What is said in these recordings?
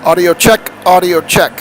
Audio check, audio check.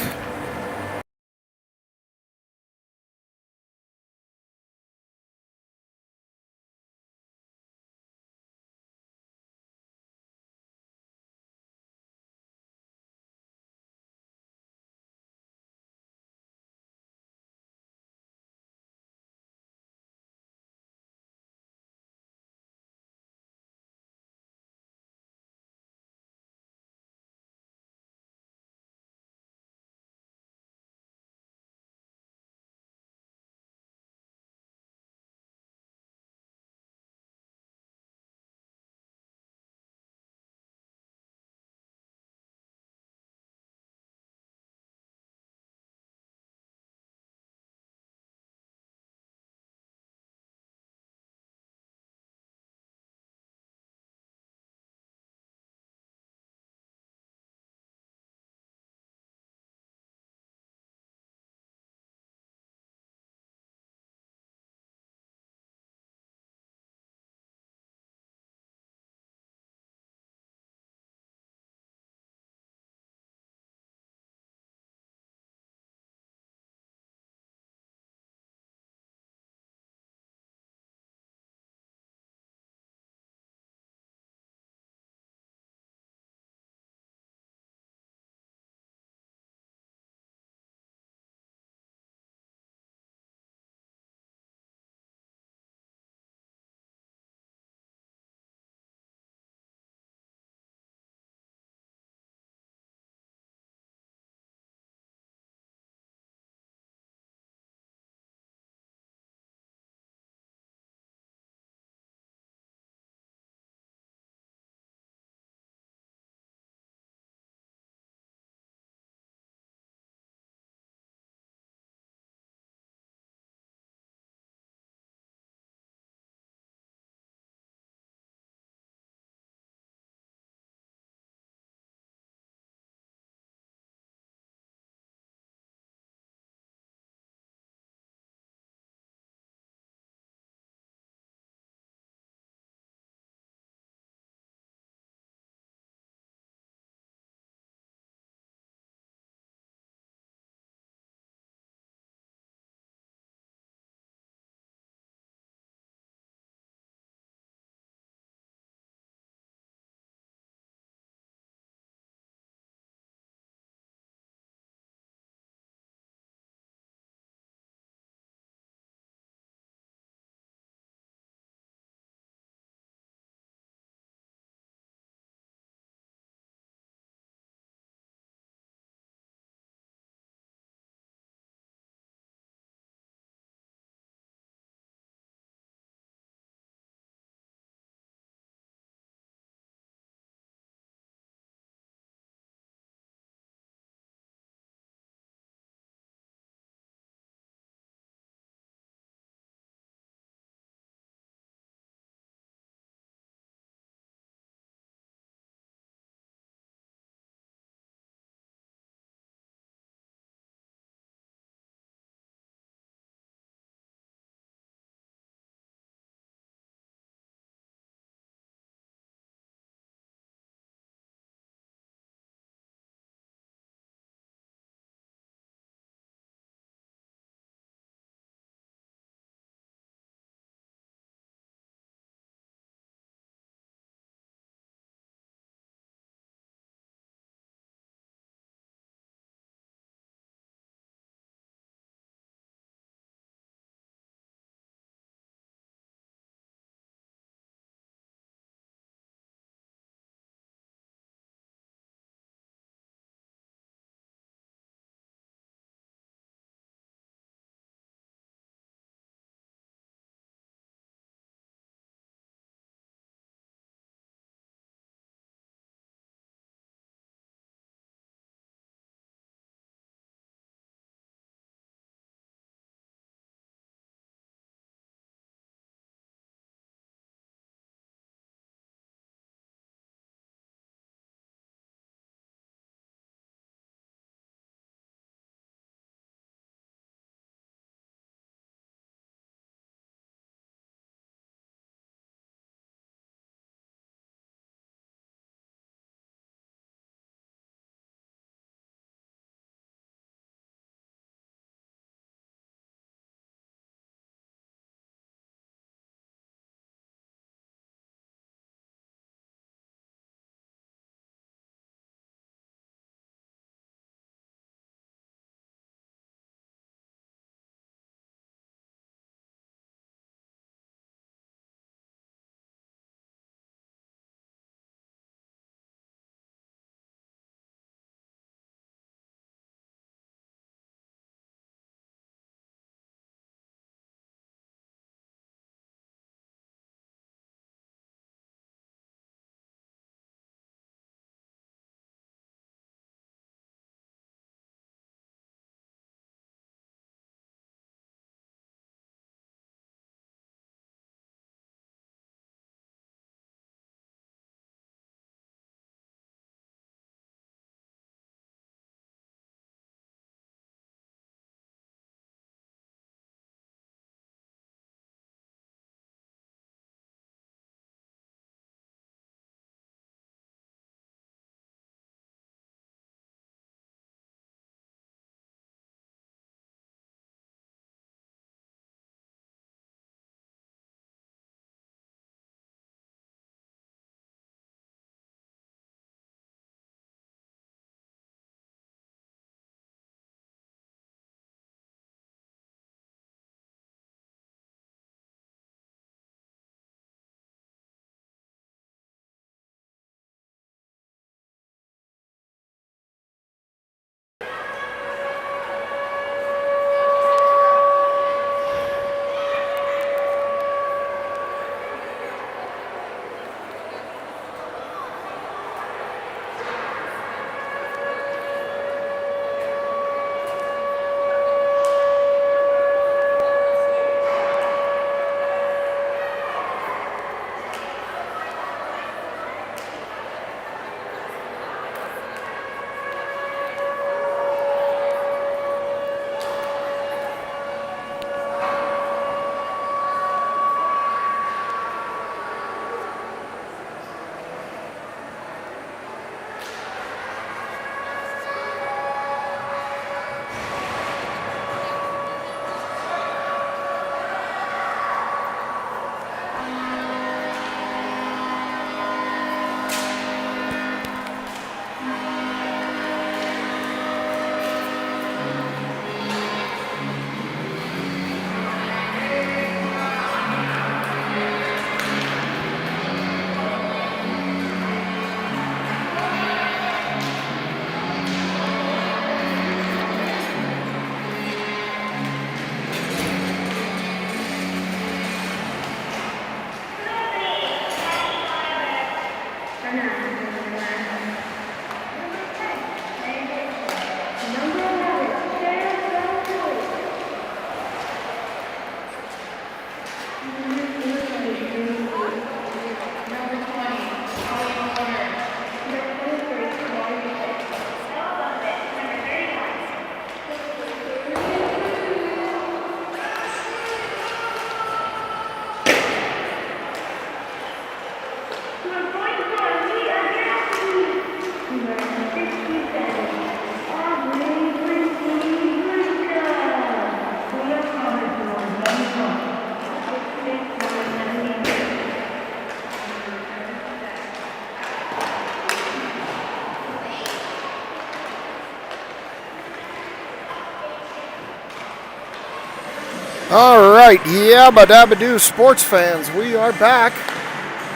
All right, yabba dabba doo, sports fans, we are back.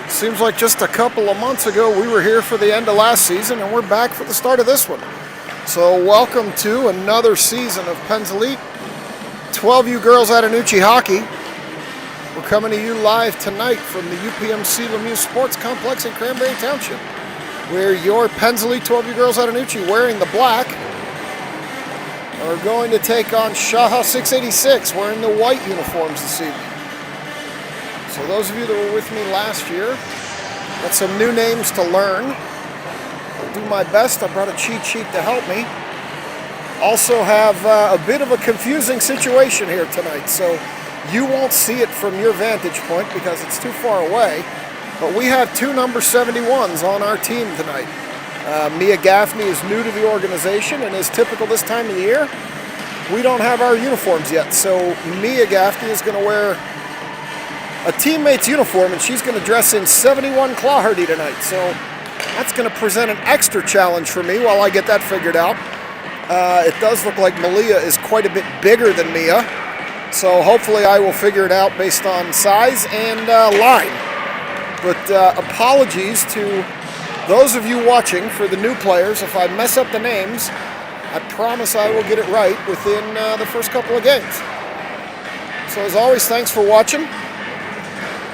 Seems like just a couple of months ago we were here for the end of last season, and we're back for the start of this one. So welcome to another season of Penn's Elite 12U Girls Attanucci Hockey. We're coming to you live tonight from the UPMC Lemieux Sports Complex in Cranberry Township, where your Penn's Elite 12U Girls Attanucci, wearing the black, are going to take on SHAHA 686 wearing the white uniforms this evening. So those of you that were with me last year, got some new names to learn. I'll do my best. I brought a cheat sheet to help me. Also have a bit of a confusing situation here tonight, so you won't see it from your vantage point because it's too far away. But we have two number 71s on our team tonight. Mia Gaffney is new to the organization, and as typical this time of the year, we don't have our uniforms yet. So Mia Gaffney is going to wear a teammate's uniform, and she's going to dress in 71 Clawhardy tonight. So that's going to present an extra challenge for me while I get that figured out. It does look like Malia is quite a bit bigger than Mia, so hopefully I will figure it out based on size and line. But apologies to those of you watching for the new players. If I mess up the names, I promise I will get it right within the first couple of games. So as always, thanks for watching.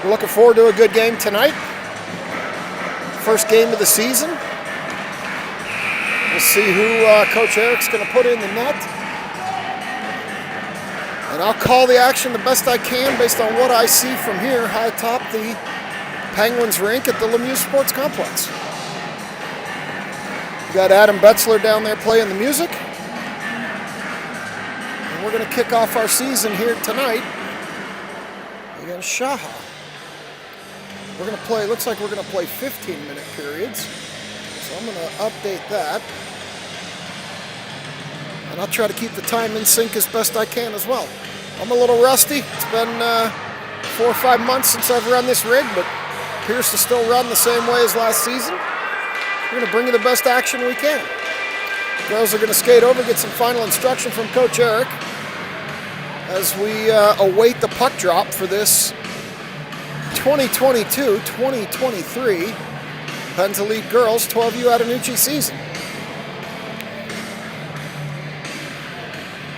We're looking forward to a good game tonight. First game of the season. We'll see who Coach Eric's going to put in the net. And I'll call the action the best I can based on what I see from here high atop the Penguins rink at the Lemieux Sports Complex. We got Adam Betzler down there playing the music. And we're going to kick off our season here tonight against SHAHA. We're going to play, looks like we're going to play 15-minute periods. So I'm going to update that. And I'll try to keep the time in sync as best I can as well. I'm a little rusty. It's been 4 or 5 months since I've run this rig, but appears to still run the same way as last season. We're going to bring you the best action we can. Girls are going to skate over, get some final instruction from Coach Eric as we await the puck drop for this 2022-2023 Penn's Elite Girls 12U Attanucci season.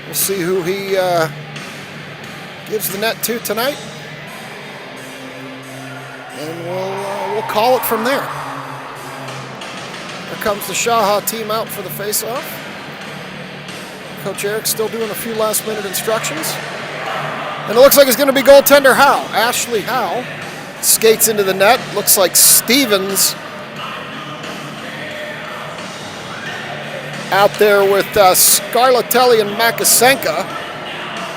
We'll see who he gives the net to tonight, and we'll call it from there. Here comes the SHAHA team out for the face-off. Coach Eric's still doing a few last-minute instructions. And it looks like it's going to be goaltender Howe. Ashley Howe skates into the net. Looks like Stevens out there with Scarlatelli and Makasenka.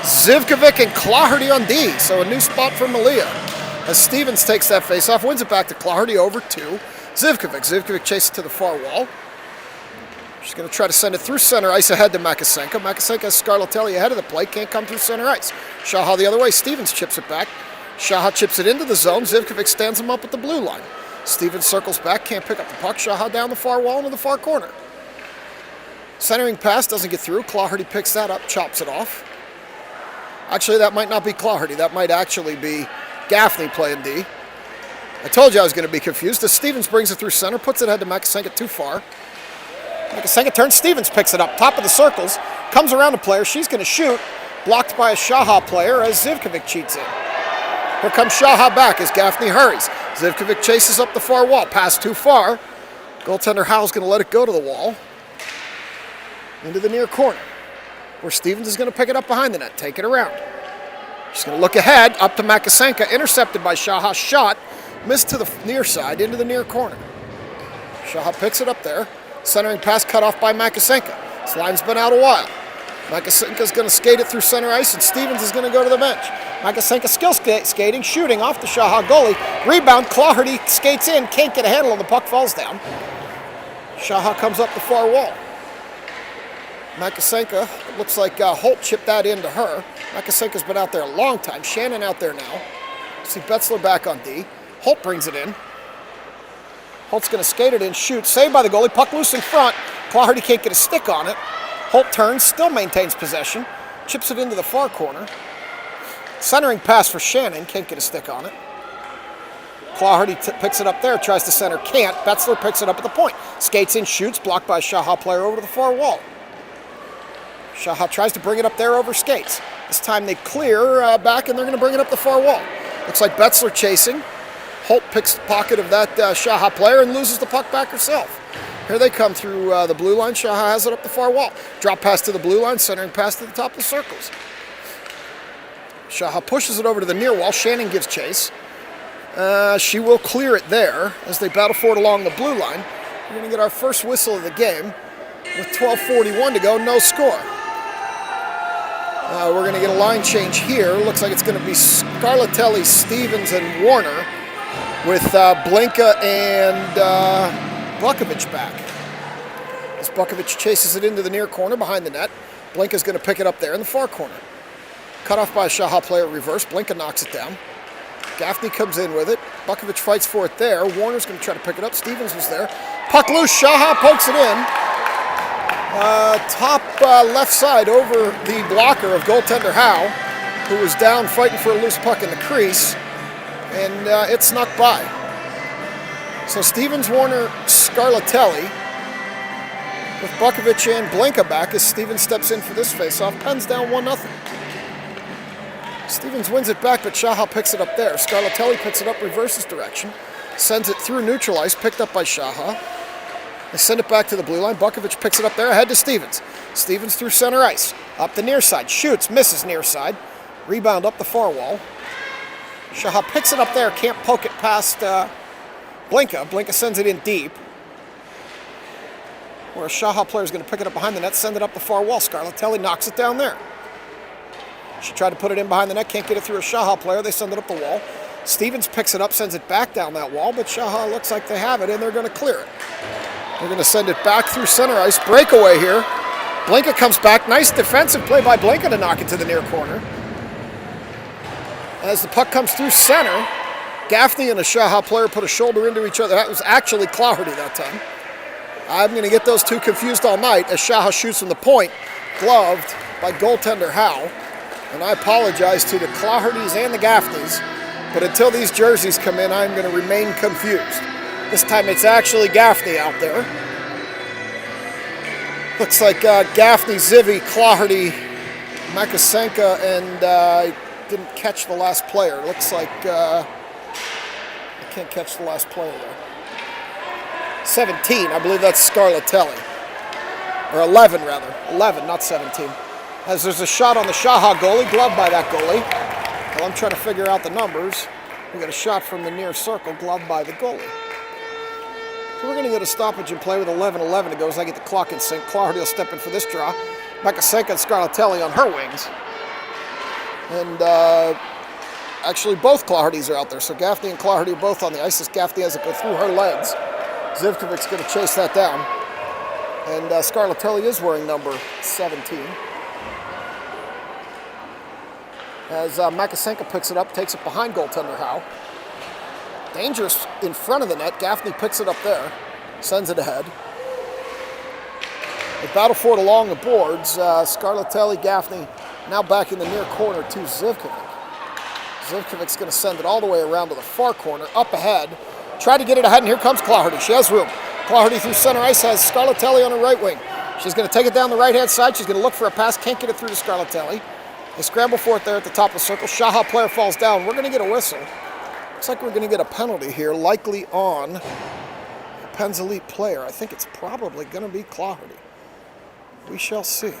Zivkovic and Clawhardy on D. So a new spot for Malia. As Stevens takes that face-off, wins it back to Clawhardy over to Zivkovic. Zivkovic chases to the far wall. She's going to try to send it through center ice ahead to Makasenka. Makasenka has Scarlatelli ahead of the plate. Can't come through center ice. SHAHA the other way. Stevens chips it back. SHAHA chips it into the zone. Zivkovic stands him up at the blue line. Stevens circles back. Can't pick up the puck. SHAHA down the far wall into the far corner. Centering pass doesn't get through. Clawhardy picks that up. Chops it off. Actually, that might not be Clawhardy. That might actually be Gaffney playing D. I told you I was going to be confused. As Stevens brings it through center, puts it ahead to Makasenka too far. Makasenka turns, Stevens picks it up, top of the circles, comes around the player, she's going to shoot, blocked by a SHAHA player as Zivkovic cheats in. Here comes SHAHA back as Gaffney hurries. Zivkovic chases up the far wall. Pass too far. Goaltender Howell's going to let it go to the wall. Into the near corner, where Stevens is going to pick it up behind the net. Take it around. She's going to look ahead. Up to Makasenka. Intercepted by SHAHA. Shot. Missed to the near side. Into the near corner. SHAHA picks it up there. Centering pass cut off by Makasenka. This line's been out a while. Makasenka's going to skate it through center ice, and Stevens is going to go to the bench. Makasenka skill skating, shooting off the SHAHA goalie. Rebound, Claherty skates in, can't get a handle on the puck, falls down. SHAHA comes up the far wall. Makasenka, looks like Holt chipped that into her. Makasenka's been out there a long time. Shannon out there now. See Betzler back on D. Holt brings it in. Holt's going to skate it in, shoot, saved by the goalie, puck loose in front. Claherty can't get a stick on it. Holt turns, still maintains possession, chips it into the far corner. Centering pass for Shannon, can't get a stick on it. Claherty picks it up there, tries to center, can't. Betzler picks it up at the point. Skates in, shoots, blocked by a SHAHA player over to the far wall. SHAHA tries to bring it up there over skates. This time they clear back and they're going to bring it up the far wall. Looks like Betzler chasing. Holt picks the pocket of that SHAHA player and loses the puck back herself. Here they come through the blue line. SHAHA has it up the far wall. Drop pass to the blue line, centering pass to the top of the circles. SHAHA pushes it over to the near wall. Shannon gives chase. She will clear it there as they battle for it along the blue line. We're going to get our first whistle of the game with 12:41 to go, no score. We're going to get a line change here. Looks like it's going to be Scarlatelli, Stevens, and Warner with Blinka and Bukovic back. As Bukovic chases it into the near corner behind the net, Blinka's going to pick it up there in the far corner. Cut off by a SHAHA player reverse. Blinka knocks it down. Gaffney comes in with it. Bukovic fights for it there. Warner's going to try to pick it up. Stevens was there. Puck loose. SHAHA pokes it in. Top left side over the blocker of goaltender Howe, who was down fighting for a loose puck in the crease, and it snuck by. So Stevens, Warner, Scarlatelli, with Bukovic and Blinka back as Stevens steps in for this faceoff. Penn's down 1-0. Stevens wins it back, but SHAHA picks it up there. Scarlatelli picks it up reverses direction, sends it through neutral ice, picked up by SHAHA. They send it back to the blue line. Bukovic picks it up there ahead to Stevens. Stevens through center ice. Up the near side. Shoots. Misses near side. Rebound up the far wall. SHAHA picks it up there. Can't poke it past Blinka. Blinka sends it in deep. Where a SHAHA player is going to pick it up behind the net. Send it up the far wall. Scarlatelli knocks it down there. She tried to put it in behind the net. Can't get it through a SHAHA player. They send it up the wall. Stevens picks it up. Sends it back down that wall. But SHAHA looks like they have it and they're going to clear it. They're going to send it back through center ice. Breakaway here. Blinka comes back. Nice defensive play by Blinka to knock it to the near corner. As the puck comes through center, Gaffney and a SHAHA player put a shoulder into each other. That was actually Claherty that time. I'm going to get those two confused all night as SHAHA shoots from the point, gloved by goaltender Howe. And I apologize to the Clahertys and the Gaffneys, but until these jerseys come in, I'm going to remain confused. This time it's actually Gaffney out there. Looks like Gaffney, Zivy, Claherty, Makasenka, and I didn't catch the last player. Looks like I can't catch the last player there. 17, I believe that's Scarlatelli. Or 11 rather, 11, not 17. As there's a shot on the SHAHA goalie, gloved by that goalie. While I'm trying to figure out the numbers, we got a shot from the near circle, gloved by the goalie. So we're going to get a stoppage and play with 11:11 to go as I get the clock in sync. Claherty will step in for this draw. Makasenka and Scarlatelli on her wings. And actually both Clahertys are out there. So Gaffney and Claherty are both on the ice as Gaffney has it go through her legs. Zivkovic's going to chase that down. And Scarlatelli is wearing number 17. As Makasenka picks it up, takes it behind goaltender Howe. Dangerous in front of the net. Gaffney picks it up there, sends it ahead. They battle for it along the boards. Scarlatelli, Gaffney now back in the near corner to Zivkovic. Zivkovic's going to send it all the way around to the far corner, up ahead. Try to get it ahead, and here comes Claherty. She has room. Claherty through center ice has Scarlatelli on her right wing. She's going to take it down the right-hand side. She's going to look for a pass. Can't get it through to Scarlatelli. They scramble for it there at the top of the circle. SHAHA player falls down. We're going to get a whistle. Looks like we're going to get a penalty here, likely on Penn's elite player. I think it's probably going to be Claherty. We shall see.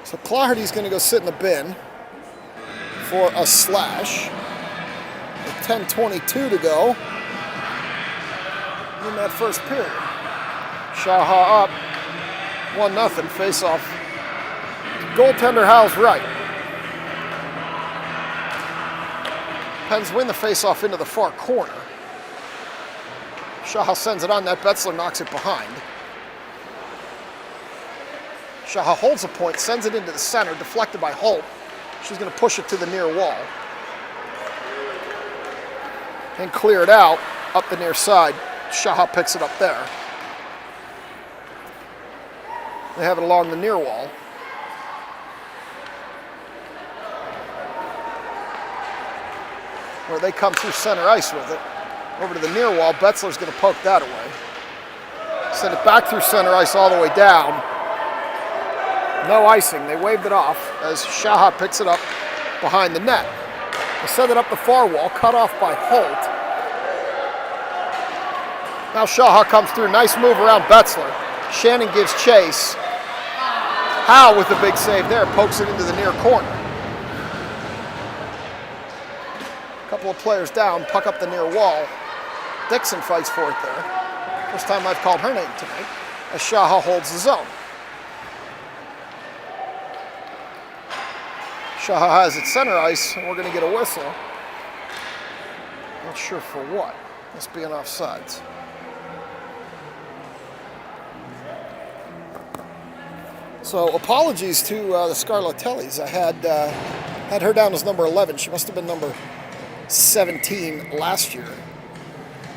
So Claherty's going to go sit in the bin for a slash. With 10:22 to go in that first period. SHAHA up 1-0 face-off. Goaltender Hal's right. Pens win the face-off into the far corner. SHAHA sends it on net. Betzler knocks it behind. SHAHA holds a point, sends it into the center, deflected by Holt. She's going to push it to the near wall. And clear it out up the near side. SHAHA picks it up there. They have it along the near wall. Where they come through center ice with it. Over to the near wall. Betzler's going to poke that away. Send it back through center ice all the way down. No icing. They waved it off as SHAHA picks it up behind the net. They send it up the far wall, cut off by Holt. Now SHAHA comes through. Nice move around Betzler. Shannon gives chase. Howe with the big save there, pokes it into the near corner. A couple of players down, puck up the near wall. Dixon fights for it there. First time I've called her name tonight, as SHAHA holds the zone. SHAHA has it center ice, and we're going to get a whistle. Not sure for what. Must be an offsides. So apologies to the Scarlatellis. I had her down as number 11. She must have been number 17 last year.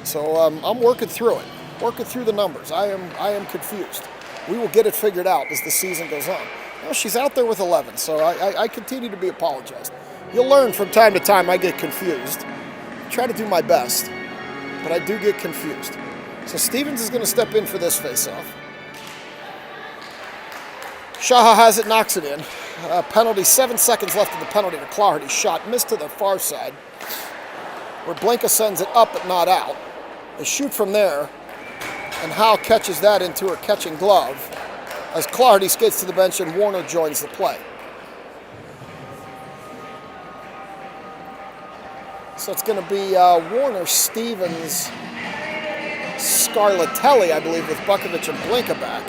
So I'm working through it, working through the numbers. I am confused. We will get it figured out as the season goes on. Well, she's out there with 11, so I continue to be apologized. You'll learn from time to time I get confused. I try to do my best, but I do get confused. So Stevens is going to step in for this face-off. SHAHA has it, knocks it in. Penalty, 7 seconds left in the penalty to Claherty. Shot missed to the far side, where Blinka sends it up but not out. They shoot from there, and Howe catches that into her catching glove as Claherty skates to the bench and Warner joins the play. So it's going to be Warner, Stevens, Scarlatelli, I believe, with Bukovic and Blinka back.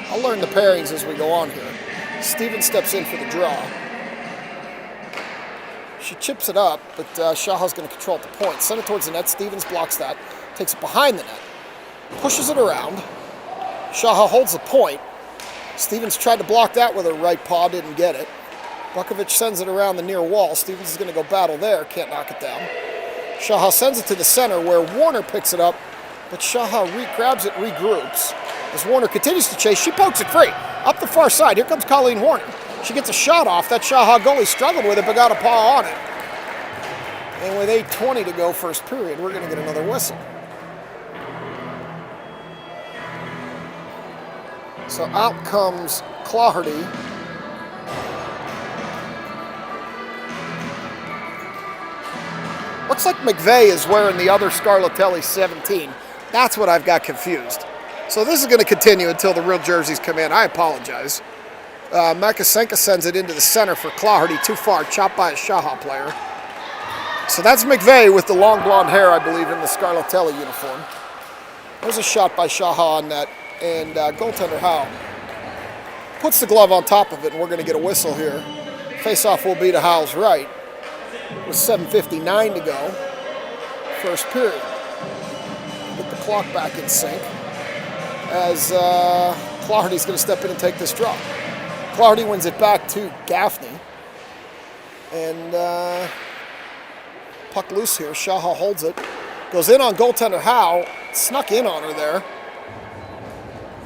I'll learn the pairings as we go on here. Stevens steps in for the draw. She chips it up, but SHAHA's going to control at the point. Send it towards the net. Stevens blocks that. Takes it behind the net. Pushes it around. SHAHA holds the point. Stevens tried to block that with her right paw. Didn't get it. Bukovic sends it around the near wall. Stevens is going to go battle there. Can't knock it down. SHAHA sends it to the center where Warner picks it up, but SHAHA grabs it, regroups. As Warner continues to chase, she pokes it free. Up the far side, here comes Colleen Warner. She gets a shot off. That SHAHA goalie struggled with it, but got a paw on it. And with 8:20 to go first period, we're going to get another whistle. So out comes Claherty. Looks like McVeigh is wearing the other Scarlatelli 17. That's what I've got confused. So this is going to continue until the real jerseys come in. I apologize. Makasenka sends it into the center for Claherty. Too far, chopped by a SHAHA player. So that's McVeigh with the long blonde hair, I believe, in the Scarlatelli uniform. There's a shot by SHAHA on net, and goaltender Howe puts the glove on top of it, and we're going to get a whistle here. Face-off will be to Howe's right with 7:59 to go. First period. Get the clock back in sync as Claherty's going to step in and take this draw. Claherty wins it back to Gaffney. And puck loose here. SHAHA holds it. Goes in on goaltender Howe. Snuck in on her there.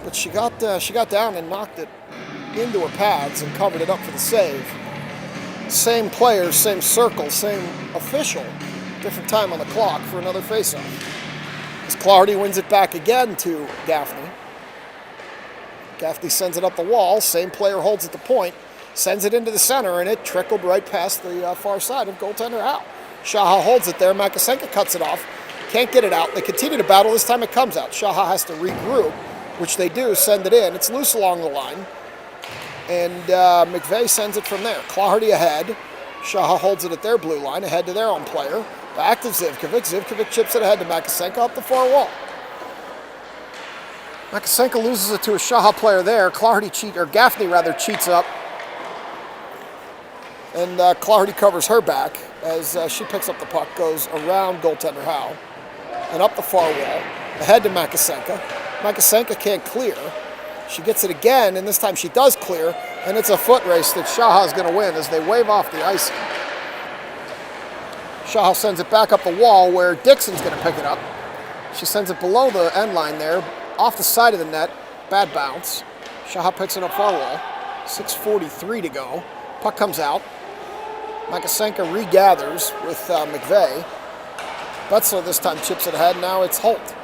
But she got down and knocked it into her pads and covered it up for the save. Same players, same circle, same official. Different time on the clock for another faceoff. As Claherty wins it back again to Gaffney. Gaffney sends it up the wall. Same player holds at the point. Sends it into the center, and it trickled right past the far side of goaltender Howe. SHAHA holds it there. Makasenka cuts it off. Can't get it out. They continue to battle. This time it comes out. SHAHA has to regroup, which they do. Send it in. It's loose along the line. And McVeigh sends it from there. Clardy ahead. SHAHA holds it at their blue line, ahead to their own player. Back to Zivkovic. Zivkovic chips it ahead to Makasenka up the far wall. Makasenka loses it to a SHAHA player there. Gaffney cheats up. And Clardy covers her back as she picks up the puck, goes around goaltender Howe, and up the far wall, ahead to Makasenka. Makasenka can't clear. She gets it again, and this time she does clear, and it's a foot race that SHAHA is going to win as they wave off the icing. SHAHA sends it back up the wall where Dixon's going to pick it up. She sends it below the end line there, off the side of the net, bad bounce. SHAHA picks it up far wall, 6:43 to go. Puck comes out. Makasenka regathers with McVeigh. Betzler this time chips it ahead. Now it's Holt.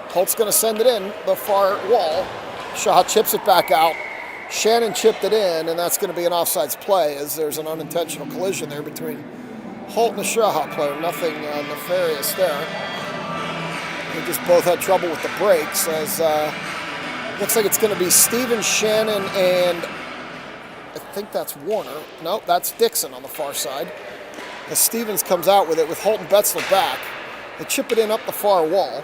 Holt's going to send it in the far wall. SHAHA chips it back out. Shannon chipped it in, and that's going to be an offsides play as there's an unintentional collision there between Holt and the SHAHA player. Nothing nefarious there. They just both had trouble with the brakes as looks like it's going to be Steven, Shannon, and I think that's Warner. No, that's Dixon on the far side. As Stevens comes out with it with Holt and Betzler back. They chip it in up the far wall.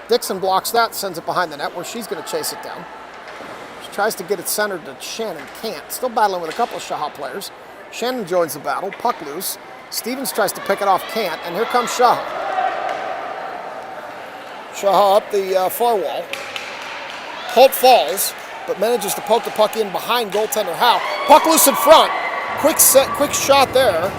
Dixon blocks that, sends it behind the net where she's going to chase it down. She tries to get it centered to Shannon, can't. Still battling with a couple of SHAHA players. Shannon joins the battle, puck loose. Stevens tries to pick it off, can't, and here comes SHAHA. SHAHA up the far wall. Holt falls, but manages to poke the puck in behind goaltender Howe. Puck loose in front. Quick shot there.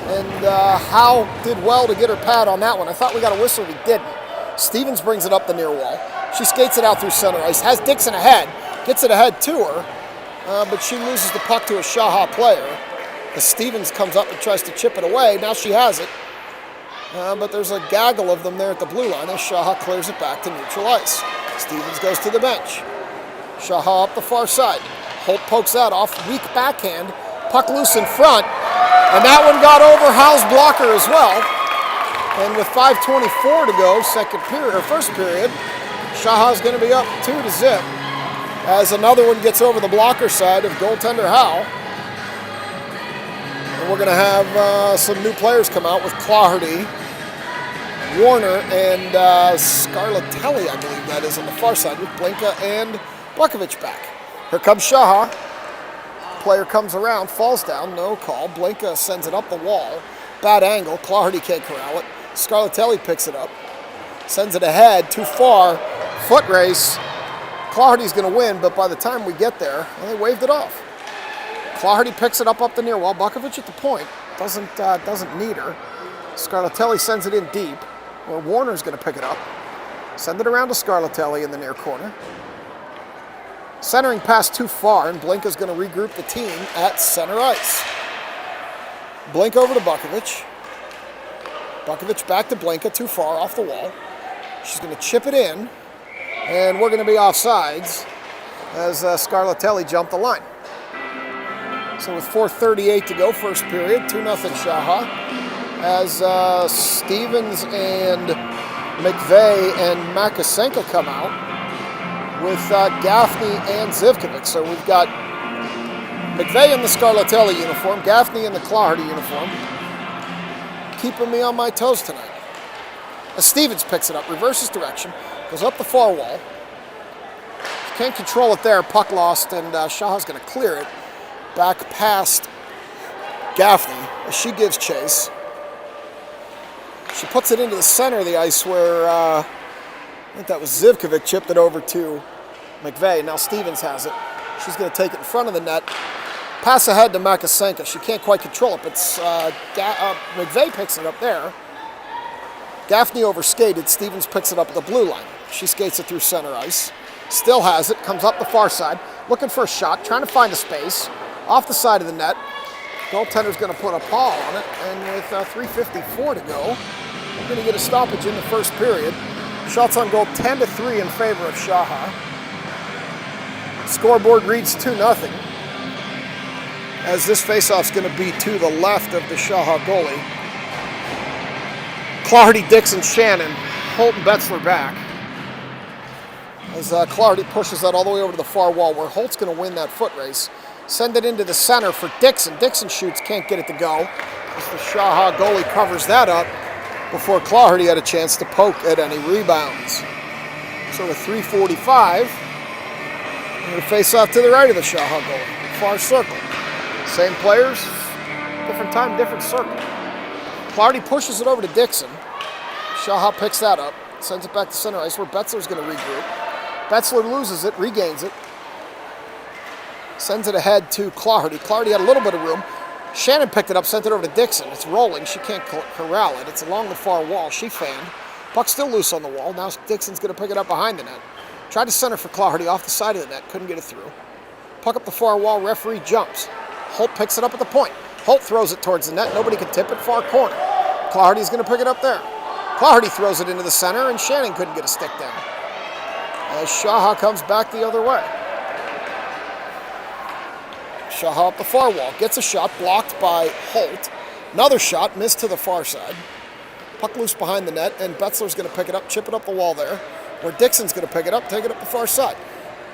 And Howe did well to get her pad on that one. I thought we got a whistle, we didn't. Stevens brings it up the near wall. She skates it out through center ice, has Dixon ahead, gets it ahead to her, but she loses the puck to a SHAHA player. As Stevens comes up and tries to chip it away, now she has it. But there's a gaggle of them there at the blue line as SHAHA clears it back to neutral ice. Stevens goes to the bench. SHAHA up the far side. Holt pokes that off, weak backhand, puck loose in front, and that one got over Howe's blocker as well. And with 5:24 to go, first period, SHAHA's going to be up 2-0 as another one gets over the blocker side of goaltender Howe. And we're going to have some new players come out with Clardy, Warner, and Scarlatelli, I believe that is, on the far side with Blinka and Bukovic back. Here comes SHAHA. Player comes around, falls down, no call. Blinka sends it up the wall. Bad angle, Clardy can't corral it. Scarlatelli picks it up, sends it ahead, too far, foot race. Clardy's going to win, but by the time we get there, well, they waved it off. Clardy picks it up the near wall. Bukovic at the point, doesn't need her. Scarlatelli sends it in deep, where Warner's going to pick it up. Send it around to Scarlatelli in the near corner. Centering pass too far, and Blinka's going to regroup the team at center ice. Blink over to Bukovic. Bukovic back to Blinka, too far, off the wall. She's going to chip it in, and we're going to be offsides as Scarlatelli jumped the line. So with 4:38 to go, first period, 2-0 SHAHA, as Stevens and McVeigh and Makasenka come out with Gaffney and Zivkovic. So we've got McVeigh in the Scarlatelli uniform, Gaffney in the Clardy uniform, keeping me on my toes tonight. As Stevens picks it up, reverses direction, goes up the far wall. She can't control it there, puck lost, and SHAHA's going to clear it back past Gaffney as she gives chase. She puts it into the center of the ice where I think that was Zivkovic chipped it over to McVeigh. Now Stevens has it. She's going to take it in front of the net. Pass ahead to Makasenka. She can't quite control it, but McVeigh picks it up there. Gaffney overskated. Stevens picks it up at the blue line. She skates it through center ice. Still has it. Comes up the far side. Looking for a shot. Trying to find a space. Off the side of the net. Goaltender's going to put a paw on it. And with 3:54 to go, we're going to get a stoppage in the first period. Shots on goal 10-3 in favor of SHAHA. Scoreboard reads 2-0. As this faceoff's going to be to the left of the SHAHA goalie. Clardy, Dixon, Shannon, Holt and Betzler back. As Clardy pushes that all the way over to the far wall where Holt's going to win that foot race. Send it into the center for Dixon. Dixon shoots, can't get it to go. As the SHAHA goalie covers that up before Clardy had a chance to poke at any rebounds. So with 3:45, we're going to face off to the right of the SHAHA goalie, far circle. Same players, different time, different circle. Clardy pushes it over to Dixon. SHAHA picks that up, sends it back to center ice where Betzler's going to regroup. Betzler loses it, regains it. Sends it ahead to Clardy. Clardy had a little bit of room. Shannon picked it up, sent it over to Dixon. It's rolling. She can't corral it. It's along the far wall. She fanned. Puck's still loose on the wall. Now Dixon's going to pick it up behind the net. Tried to center for Clardy off the side of the net. Couldn't get it through. Puck up the far wall. Referee jumps. Holt picks it up at the point. Holt throws it towards the net. Nobody can tip it. Far corner. Clardy's going to pick it up there. Clardy throws it into the center, and Shannon couldn't get a stick down. As SHAHA comes back the other way. SHAHA up the far wall. Gets a shot blocked by Holt. Another shot missed to the far side. Puck loose behind the net, and Betzler's going to pick it up, chip it up the wall there, where Dixon's going to pick it up, take it up the far side.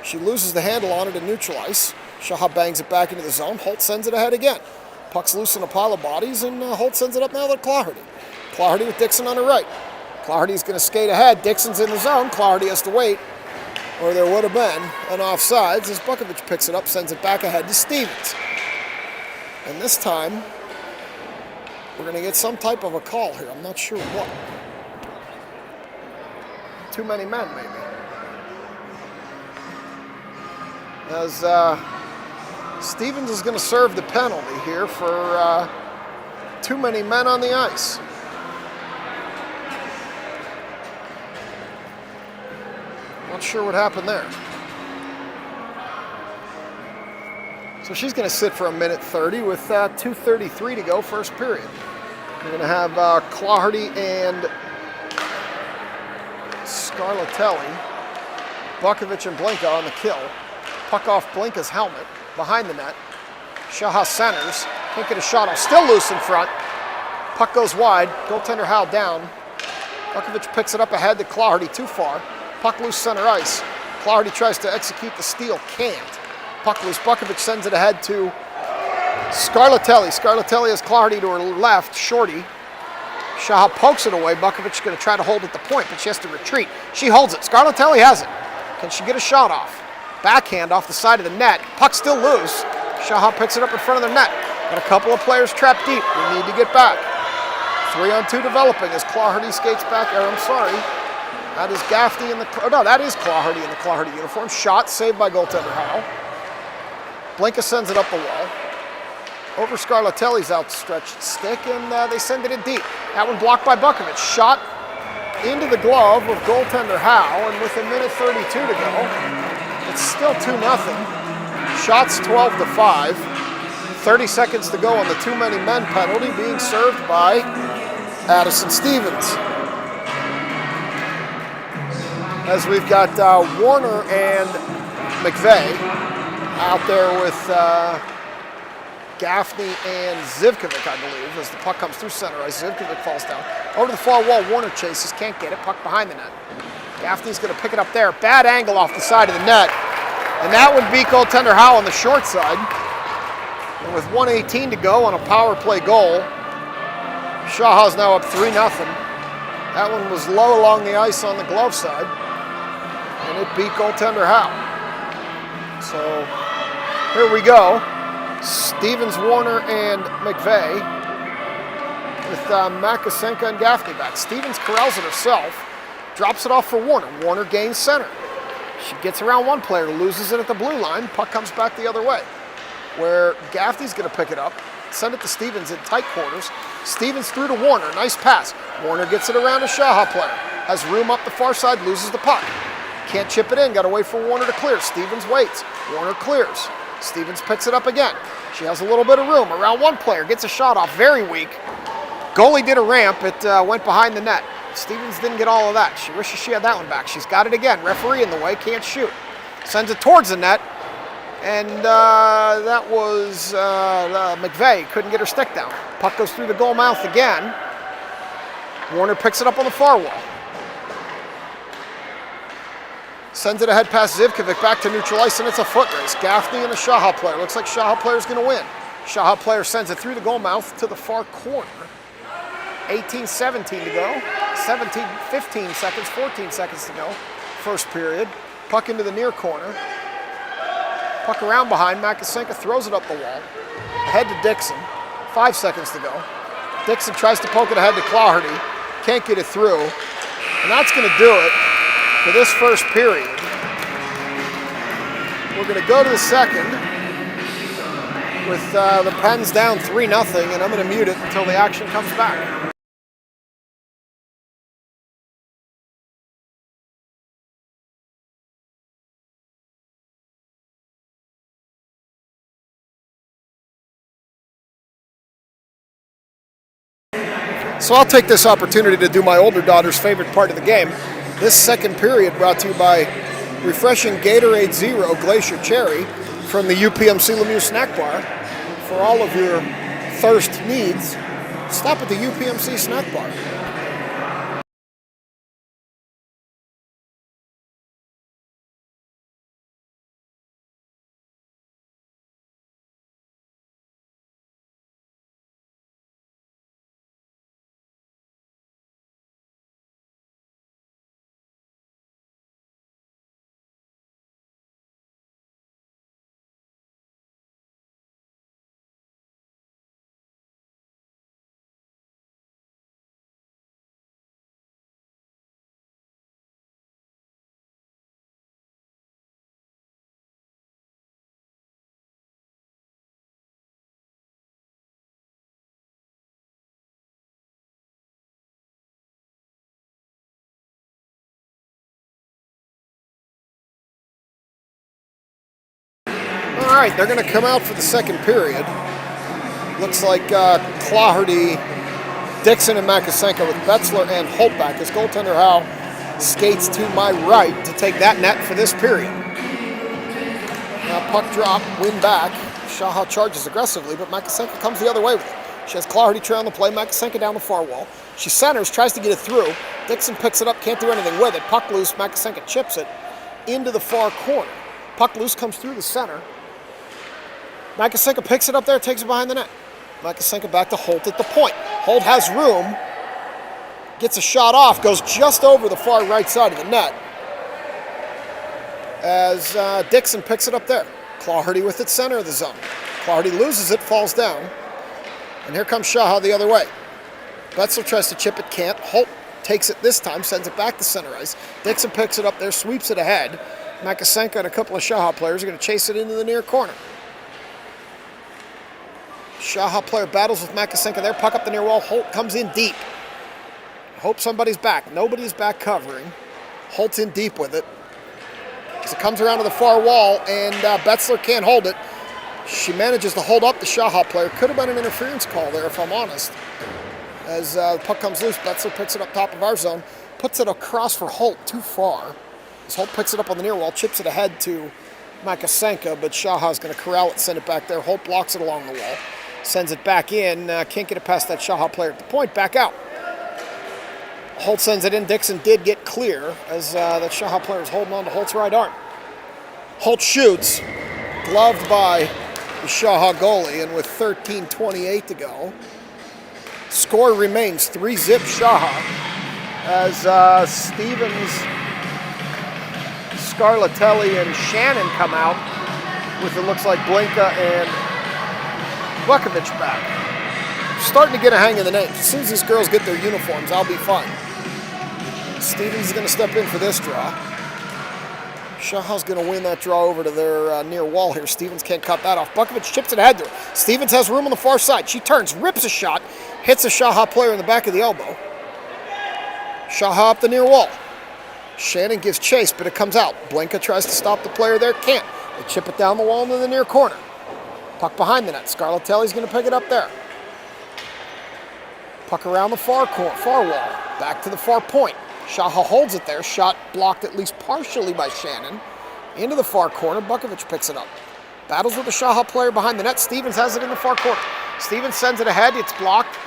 She loses the handle on it in neutral ice. SHAHA bangs it back into the zone. Holt sends it ahead again. Puck's loose in a pile of bodies, and Holt sends it up now to Clardy. Clardy with Dixon on the right. Clardy's going to skate ahead. Dixon's in the zone. Clardy has to wait, or there would have been an offsides as Bukovic picks it up, sends it back ahead to Stevens. And this time, we're going to get some type of a call here. I'm not sure what. Too many men, maybe. As Stevens is going to serve the penalty here for too many men on the ice. Not sure what happened there. So she's going to sit for a minute 30 with 2:33 to go, first period. We're going to have Clardy and Scarlatelli, Bukovic and Blinka on the kill. Puck off Blinka's helmet, behind the net. SHAHA centers, can't get a shot off, still loose in front. Puck goes wide, goaltender Howe down. Bukovic picks it up ahead to Clardy, too far. Puck loose center ice. Clardy tries to execute the steal, can't. Puck loose, Bukovic sends it ahead to Scarlatelli. Scarlatelli has Clardy to her left, shorty. SHAHA pokes it away. Bukovic's going to try to hold at the point, but she has to retreat. She holds it. Scarlatelli has it. Can she get a shot off? Backhand off the side of the net. Puck still loose. SHAHA picks it up in front of their net. Got a couple of players trapped deep. We need to get back. 3-on-2 developing as Clardy skates back. That is Gaffney in the... Oh, no, that is Clardy in the Clardy uniform. Shot saved by goaltender Howe. Blinka sends it up the wall. Over Scarlatelli's outstretched stick, and they send it in deep. That one blocked by Bukovic. Shot into the glove of goaltender Howe, and with a minute 32 to go, it's still 2-0. Shots 12-5. 30 seconds to go on the too many men penalty, being served by Addison Stevens. As we've got Warner and McVeigh out there with Gaffney and Zivkovic, I believe, as the puck comes through center ice. Zivkovic falls down. Over to the far wall, Warner chases, can't get it. Puck behind the net. Gaffney's going to pick it up there. Bad angle off the side of the net. And that would beat goaltender Howe on the short side. And with 1:18 to go on a power play goal, SHAHA's now up 3-0. That one was low along the ice on the glove side. And it beat goaltender Howe. So here we go. Stevens, Warner, and McVeigh with Makasenka and Gaffney back. Stevens corrals it herself, drops it off for Warner. Warner gains center. She gets around one player, loses it at the blue line. Puck comes back the other way, where Gaffney's going to pick it up, send it to Stevens in tight quarters. Stevens through to Warner. Nice pass. Warner gets it around a SHAHA player. Has room up the far side, loses the puck. Can't chip it in, got to wait for Warner to clear. Stevens waits. Warner clears. Stevens picks it up again. She has a little bit of room. Around one player, gets a shot off, very weak. Goalie did a ramp, it went behind the net. Stevens didn't get all of that. She wishes she had that one back. She's got it again. Referee in the way, can't shoot. Sends it towards the net. And that was McVeigh. Couldn't get her stick down. Puck goes through the goal mouth again. Warner picks it up on the far wall. Sends it ahead past Zivkovic, back to neutral ice, and it's a foot race. Gaffney and a SHAHA player. Looks like SHAHA player's going to win. SHAHA player sends it through the goal mouth to the far corner. 18-17 to go. 15 seconds, 14 seconds to go. First period. Puck into the near corner. Puck around behind. Makasenka throws it up the wall. Ahead to Dixon. 5 seconds to go. Dixon tries to poke it ahead to Claherty. Can't get it through. And that's going to do it for this first period. We're going to go to the second with the Pens down 3-0, and I'm going to mute it until the action comes back. So I'll take this opportunity to do my older daughter's favorite part of the game. This second period brought to you by refreshing Gatorade Zero Glacier Cherry from the UPMC Lemieux Snack Bar. For all of your thirst needs, stop at the UPMC Snack Bar. All right, they're going to come out for the second period. Looks like Claherty, Dixon, and Makasenka with Betzler and Holt back as goaltender Howe skates to my right to take that net for this period. Now puck drop, win back. SHAHA charges aggressively, but Makasenka comes the other way with it. She has Claherty trailing the play, Makasenka down the far wall. She centers, tries to get it through. Dixon picks it up, can't do anything with it. Puck loose, Makasenka chips it into the far corner. Puck loose comes through the center. Makasenka picks it up there, takes it behind the net. Makasenka back to Holt at the point. Holt has room, gets a shot off, goes just over the far right side of the net as Dixon picks it up there. Claherty with it center of the zone. Claherty loses it, falls down. And here comes SHAHA the other way. Betzler tries to chip it, can't. Holt takes it this time, sends it back to center ice. Dixon picks it up there, sweeps it ahead. Makasenka and a couple of SHAHA players are going to chase it into the near corner. SHAHA player battles with Makasenka there, puck up the near wall. Holt comes in deep. Hope somebody's back. Nobody's back covering. Holt's in deep with it. As it comes around to the far wall, and Betzler can't hold it. She manages to hold up the SHAHA player. Could have been an interference call there, if I'm honest. As the puck comes loose, Betzler picks it up top of our zone, puts it across for Holt, too far. As Holt picks it up on the near wall, chips it ahead to Makasenka, but SHAHA's going to corral it, send it back there. Holt blocks it along the wall. Sends it back in, can't get it past that SHAHA player at the point, back out. Holt sends it in, Dixon did get clear as that SHAHA player is holding on to Holt's right arm. Holt shoots, gloved by the SHAHA goalie, and with 13:28 to go, score remains 3-0 SHAHA as Stevens, Scarlatelli, and Shannon come out with it looks like Blinka and Bukovic back. Starting to get a hang of the names. As soon as these girls get their uniforms, I'll be fine. Stevens is going to step in for this draw. SHAHA's going to win that draw over to their near wall here. Stevens can't cut that off. Bukovic chips it ahead to her. Stevens has room on the far side. She turns, rips a shot, hits a SHAHA player in the back of the elbow. SHAHA up the near wall. Shannon gives chase, but it comes out. Blinka tries to stop the player there, can't. They chip it down the wall into the near corner. Puck behind the net. Scarlatelli's going to pick it up there. Puck around the far wall. Back to the far point. SHAHA holds it there. Shot blocked at least partially by Shannon. Into the far corner. Bukovic picks it up. Battles with the SHAHA player behind the net. Stevens has it in the far corner. Stevens sends it ahead. It's blocked.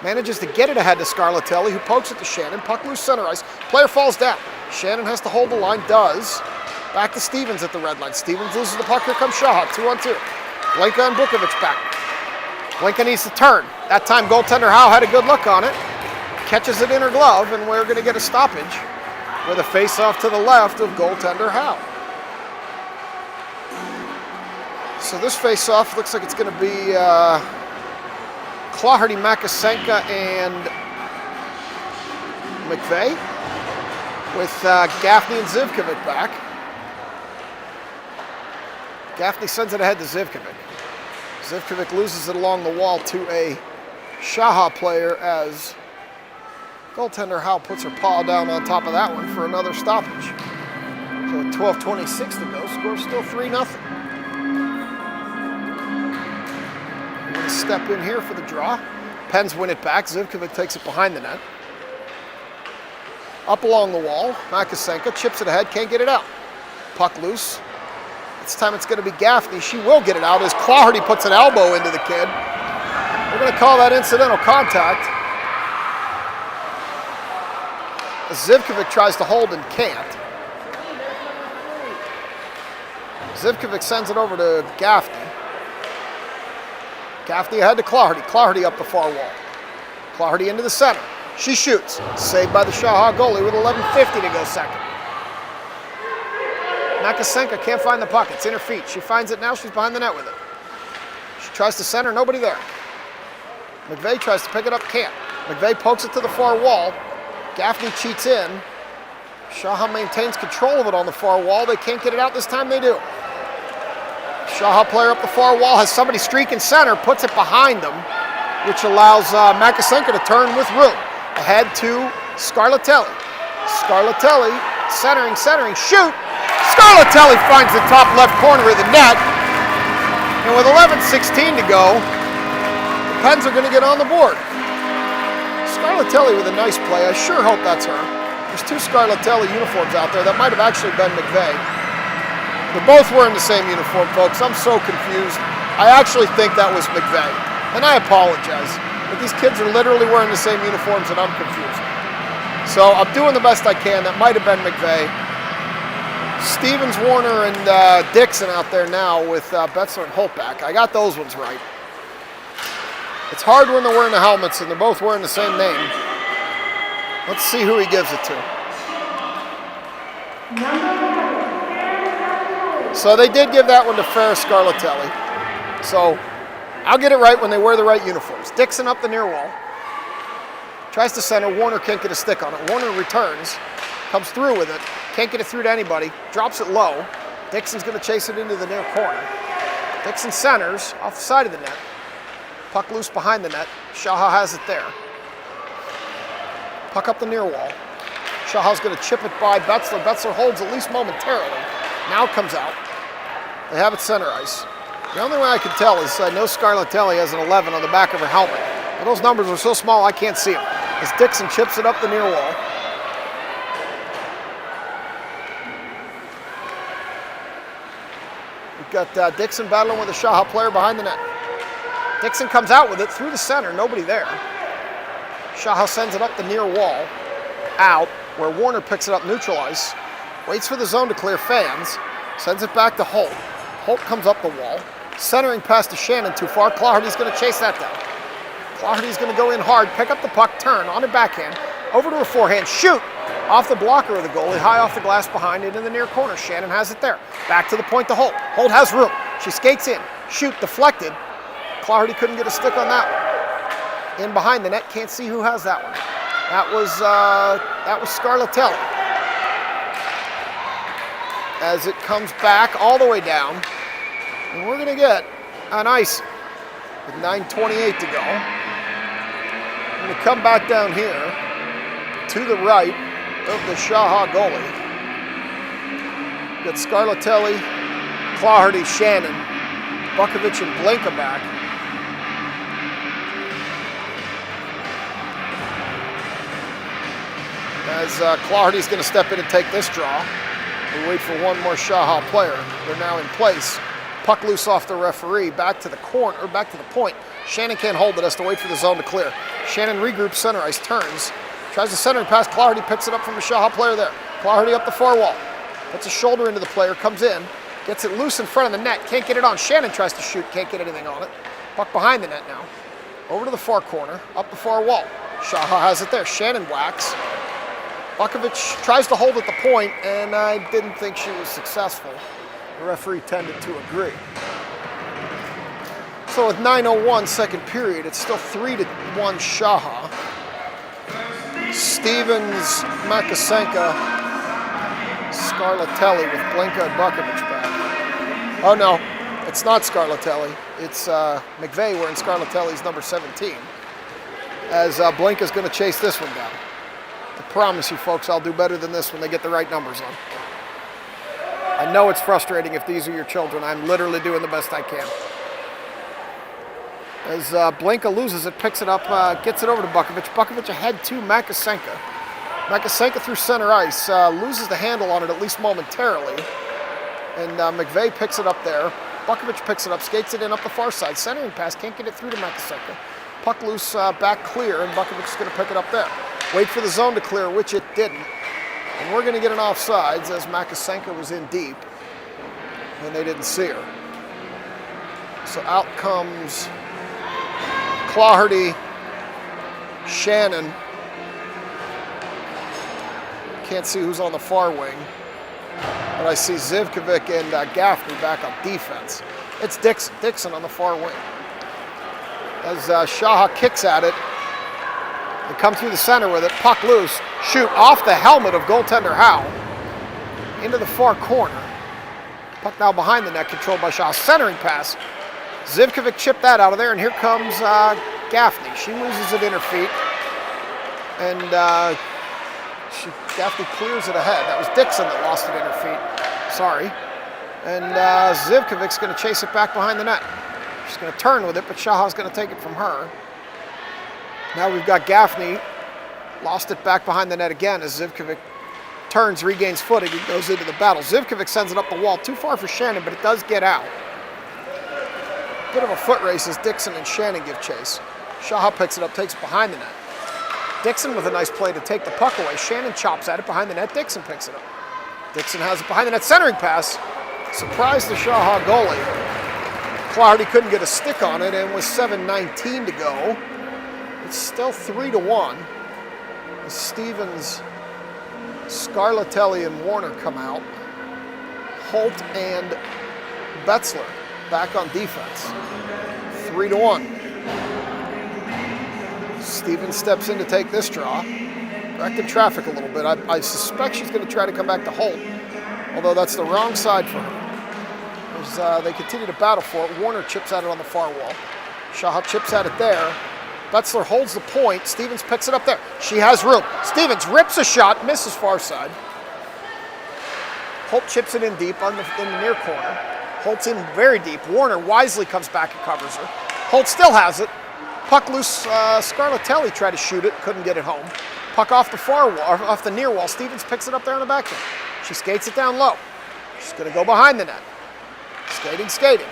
Manages to get it ahead to Scarlatelli, who pokes it to Shannon. Puck loose center ice. Player falls down. Shannon has to hold the line. Does. Back to Stevens at the red line. Stevens loses the puck. Here comes SHAHA. 2-on-2. Blinka and Bukovic back. Blinka needs to turn. That time goaltender Howe had a good look on it. Catches it in her glove, and we're going to get a stoppage with a face-off to the left of goaltender Howe. So this face-off looks like it's going to be Claherty, Makasenka, and McVeigh with Gaffney and Zivkovic back. Gaffney sends it ahead to Zivkovic. Zivkovic loses it along the wall to a SHAHA player as goaltender Howe puts her paw down on top of that one for another stoppage. So 12:26 to go, score still 3-0. We're going to step in here for the draw. Pens win it back. Zivkovic takes it behind the net. Up along the wall, Makasenka chips it ahead, can't get it out. Puck loose. This time it's going to be Gaffney. She will get it out as Claherty puts an elbow into the kid. We're going to call that incidental contact. Zivkovic tries to hold and can't. Zivkovic sends it over to Gaffney. Gaffney ahead to Claherty. Claherty up the far wall. Claherty into the center. She shoots. Saved by the SHAHA goalie with 11:50 to go second. Makasenka can't find the puck. It's in her feet. She finds it now. She's behind the net with it. She tries to center. Nobody there. McVeigh tries to pick it up. Can't. McVeigh pokes it to the far wall. Gaffney cheats in. SHAHA maintains control of it on the far wall. They can't get it out. This time they do. SHAHA player up the far wall has somebody streaking center. Puts it behind them, which allows Makasenka to turn with room. Ahead to Scarlatelli. Scarlatelli centering, shoot! Scarlatelli finds the top left corner of the net. And with 11:16 to go, the Pens are going to get on the board. Scarlatelli with a nice play. I sure hope that's her. There's two Scarlatelli uniforms out there. That might have actually been McVeigh. They're both wearing the same uniform, folks. I'm so confused. I actually think that was McVeigh. And I apologize. But these kids are literally wearing the same uniforms and I'm confused. So I'm doing the best I can. That might have been McVeigh. Stevens, Warner, and Dixon out there now with Betzler and Holt back. I got those ones right. It's hard when they're wearing the helmets and they're both wearing the same name. Let's see who he gives it to. So they did give that one to Ferris Scarlatelli. So I'll get it right when they wear the right uniforms. Dixon up the near wall. Tries to center. Warner can't get a stick on it. Warner returns. Comes through with it. Can't get it through to anybody. Drops it low. Dixon's going to chase it into the near corner. Dixon centers off the side of the net. Puck loose behind the net. SHAHA has it there. Puck up the near wall. SHAHA's going to chip it by Betzler. Betzler holds at least momentarily. Now it comes out. They have it center ice. The only way I can tell is I know Scarlatelli has an 11 on the back of her helmet. But those numbers are so small I can't see them. As Dixon chips it up the near wall. We've got Dixon battling with a SHAHA player behind the net. Dixon comes out with it through the center, nobody there. SHAHA sends it up the near wall, out, where Warner picks it up neutral ice, waits for the zone to clear fans, sends it back to Holt. Holt comes up the wall, centering pass to Shannon too far. Claherty's going to chase that down. Claherty's going to go in hard, pick up the puck, turn on her backhand, over to her forehand, shoot! Off the blocker of the goalie, high off the glass behind it in the near corner. Shannon has it there. Back to the point to Holt. Holt has room. She skates in. Shoot, deflected. Claherty couldn't get a stick on that one. In behind the net, can't see who has that one. That was Scarlatelli. As it comes back all the way down, and we're going to get an ice with 9:28 to go. We're going to come back down here to the right of the SHAHA goalie. Got Scarlatelli, Claherty, Shannon, Bukovic, and Blinka back. As Claherty's going to step in and take this draw. We wait for one more SHAHA player. They're now in place. Puck loose off the referee, back to the corner, or back to the point. Shannon can't hold it, has to wait for the zone to clear. Shannon regroups, center ice, turns, tries to centering pass. Clarity picks it up from the SHAHA player there. Clarity up the far wall, puts a shoulder into the player, comes in, gets it loose in front of the net, can't get it on. Shannon tries to shoot, can't get anything on it. Puck behind the net now. Over to the far corner, up the far wall. SHAHA has it there. Shannon whacks. Bukovic tries to hold at the point, and I didn't think she was successful. The referee tended to agree. So with 9:01 second period, it's still 3-1 SHAHA. Stevens, Makasenka, Scarlatelli with Blinka and Bukovic back. Oh no, it's not Scarlatelli. It's McVeigh wearing Scarlatelli's number 17. As Blinka's going to chase this one down. I promise you folks, I'll do better than this when they get the right numbers on. I know it's frustrating if these are your children. I'm literally doing the best I can. As Blinka loses it, picks it up, gets it over to Bukovic. Bukovic ahead to Makasenka. Makasenka through center ice, loses the handle on it at least momentarily. And McVeigh picks it up there. Bukovic picks it up, skates it in up the far side. Centering pass, can't get it through to Makasenka. Puck loose, back clear, and Bukovic is going to pick it up there. Wait for the zone to clear, which it didn't. And we're going to get an offsides as Makasenka was in deep, and they didn't see her. So out comes Claherty, Shannon. Can't see who's on the far wing, but I see Zivkovic and Gaffney back on defense. It's Dixon on the far wing. As SHAHA kicks at it, they come through the center with it, puck loose, shoot off the helmet of goaltender Howe into the far corner. Puck now behind the net, controlled by SHAHA. Centering pass. Zivkovic chipped that out of there, and here comes Gaffney. She loses it in her feet, and Gaffney clears it ahead. That was Dixon that lost it in her feet. Sorry. And Zivkovic's going to chase it back behind the net. She's going to turn with it, but SHAHA's going to take it from her. Now we've got Gaffney, lost it back behind the net again as Zivkovic turns, regains footing, and goes into the battle. Zivkovic sends it up the wall, too far for Shannon, but it does get out. Bit of a foot race as Dixon and Shannon give chase. SHAHA picks it up, takes it behind the net. Dixon with a nice play to take the puck away. Shannon chops at it behind the net. Dixon picks it up. Dixon has it behind the net. Centering pass. Surprised the SHAHA goalie. Clarity couldn't get a stick on it, and with 7:19 to go, it's still 3-1. As Stevens, Scarlatelli, and Warner come out. Holt and Betzler back on defense. 3-1. Stevens steps in to take this draw. Directed traffic a little bit. I suspect she's going to try to come back to Holt, although that's the wrong side for her. As they continue to battle for it, Warner chips at it on the far wall. SHAHA chips at it there. Betzler holds the point. Stevens picks it up there. She has room. Stevens rips a shot, misses far side. Holt chips it in deep in the near corner. Holt's in very deep. Warner wisely comes back and covers her. Holt still has it. Puck loose. Scarlatelli tried to shoot it, couldn't get it home. Puck off the far wall, off the near wall. Stevens picks it up there on the backhand. She skates it down low. She's going to go behind the net. Skating.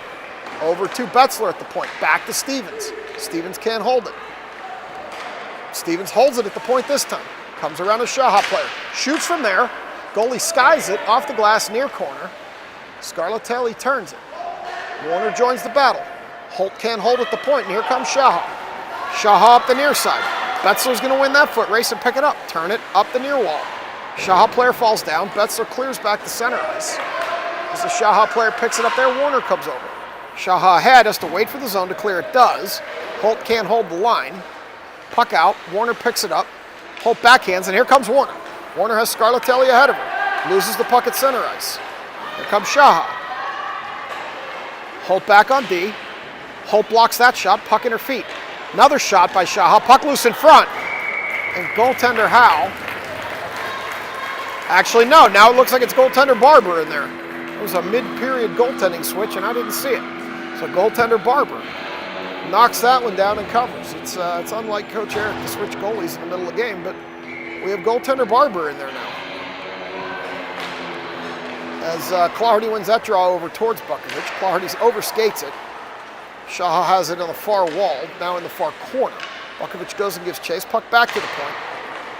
Over to Betzler at the point. Back to Stevens. Stevens can't hold it. Stevens holds it at the point this time. Comes around a SHAHA player. Shoots from there. Goalie skies it off the glass near corner. Scarlatelli turns it. Warner joins the battle. Holt can't hold at the point, and here comes SHAHA. SHAHA up the near side. Betzler's going to win that foot race and pick it up. Turn it up the near wall. SHAHA player falls down. Betzler clears back to center ice. As the SHAHA player picks it up there, Warner comes over. SHAHA ahead, has to wait for the zone to clear. It does. Holt can't hold the line. Puck out. Warner picks it up. Holt backhands, and here comes Warner. Warner has Scarlatelli ahead of her. Loses the puck at center ice. Here comes SHAHA. Holt back on D. Holt blocks that shot. Puck in her feet. Another shot by SHAHA. Puck loose in front. And goaltender Howe. Actually, no. Now it looks like it's goaltender Barber in there. It was a mid-period goaltending switch, and I didn't see it. So goaltender Barber knocks that one down and covers. It's unlike Coach Eric to switch goalies in the middle of the game, but we have goaltender Barber in there now. as Clardy wins that draw over towards Bukovic. Clardy overskates it. SHAHA has it on the far wall, now in the far corner. Bukovic goes and gives chase. Puck back to the point.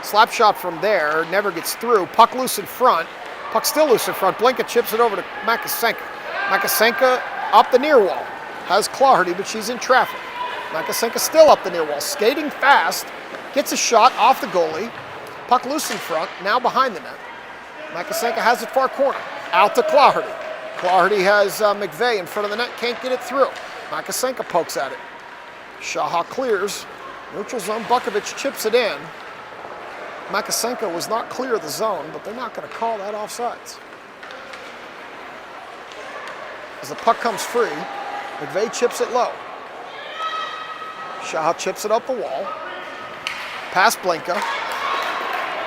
Slap shot from there, never gets through. Puck loose in front. Puck still loose in front. Blinka chips it over to Makasenka. Makasenka up the near wall. Has Clardy, but she's in traffic. Makasenka still up the near wall, skating fast. Gets a shot off the goalie. Puck loose in front, now behind the net. Makasenka has it far corner. Out to Clardy. Clardy has McVeigh in front of the net, can't get it through. Makasenka pokes at it. SHAHA clears. Neutral zone, Bukovic chips it in. Makasenka was not clear of the zone, but they're not going to call that offsides. As the puck comes free, McVeigh chips it low. SHAHA chips it up the wall. Past Blinka.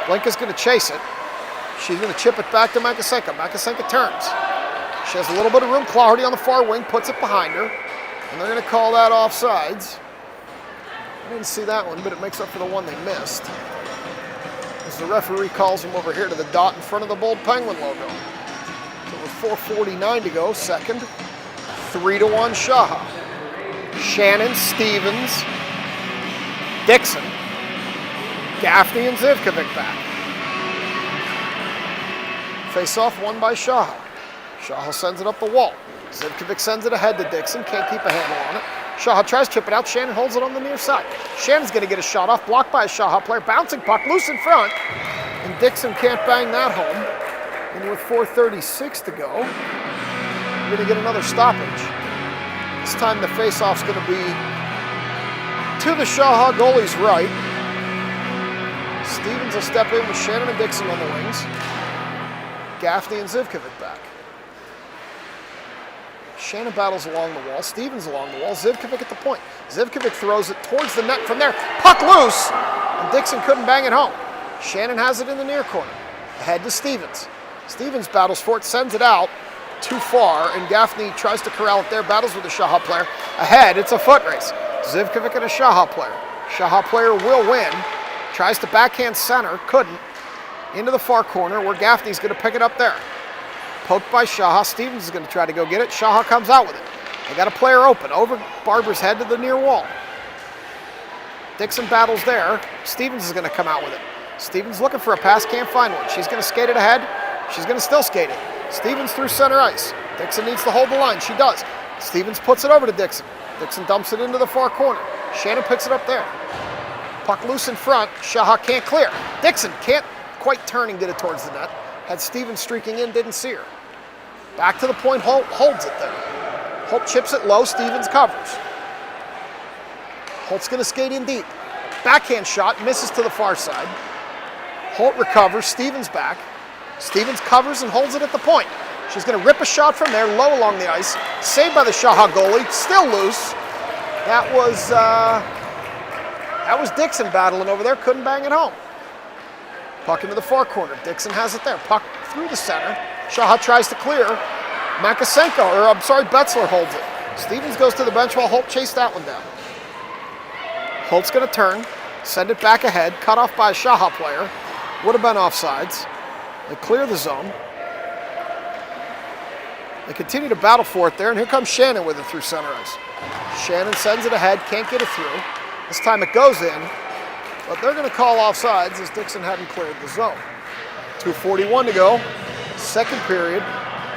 Blinka's going to chase it. She's going to chip it back to Makasenka. Makasenka turns. She has a little bit of room. Clardy on the far wing puts it behind her. And they're going to call that offsides. I didn't see that one, but it makes up for the one they missed. As the referee calls him over here to the dot in front of the bold Penguin logo. So with 4:49 to go, second. 3-1 SHAHA. Shannon, Stevens, Dixon, Gaffney, and Zivkovic back. Face-off won by SHAHA. SHAHA sends it up the wall. Zivkovic sends it ahead to Dixon, can't keep a handle on it. SHAHA tries to chip it out, Shannon holds it on the near side. Shannon's going to get a shot off, blocked by a SHAHA player, bouncing puck, loose in front, and Dixon can't bang that home. And with 4:36 to go, we're going to get another stoppage. This time the face-off's going to be to the SHAHA goalie's right. Stevens will step in with Shannon and Dixon on the wings. Gaffney and Zivkovic back. Shannon battles along the wall, Stevens along the wall, Zivkovic at the point. Zivkovic throws it towards the net from there. Puck loose, and Dixon couldn't bang it home. Shannon has it in the near corner. Ahead to Stevens. Stevens battles for it, sends it out too far, and Gaffney tries to corral it there, battles with the SHAHA player. Ahead, it's a foot race. Zivkovic and a SHAHA player. SHAHA player will win. Tries to backhand center, couldn't. Into the far corner where Gaffney's going to pick it up there. Poked by SHAHA. Stevens is going to try to go get it. SHAHA comes out with it. They got a player open. Over Barber's head to the near wall. Dixon battles there. Stevens is going to come out with it. Stevens looking for a pass, can't find one. She's going to skate it ahead. She's going to still skate it. Stevens through center ice. Dixon needs to hold the line. She does. Stevens puts it over to Dixon. Dixon dumps it into the far corner. Shannon picks it up there. Puck loose in front. SHAHA can't clear. Dixon can't quite turn and get it towards the net. Had Stevens streaking in, didn't see her. Back to the point, Holt holds it there. Holt chips it low, Stevens covers. Holt's going to skate in deep. Backhand shot, misses to the far side. Holt recovers, Stevens back. Stevens covers and holds it at the point. She's going to rip a shot from there, low along the ice. Saved by the SHAHA goalie, still loose. That was Dixon battling over there, couldn't bang it home. Puck into the far corner. Dixon has it there. Puck through the center. SHAHA tries to clear. Betzler holds it. Stevens goes to the bench while Holt chased that one down. Holt's going to turn, send it back ahead, cut off by a SHAHA player. Would have been offsides. They clear the zone. They continue to battle for it there, and here comes Shannon with it through center ice. Shannon sends it ahead, can't get it through. This time it goes in. But they're going to call offsides as Dixon hadn't cleared the zone. 2:41 to go. Second period.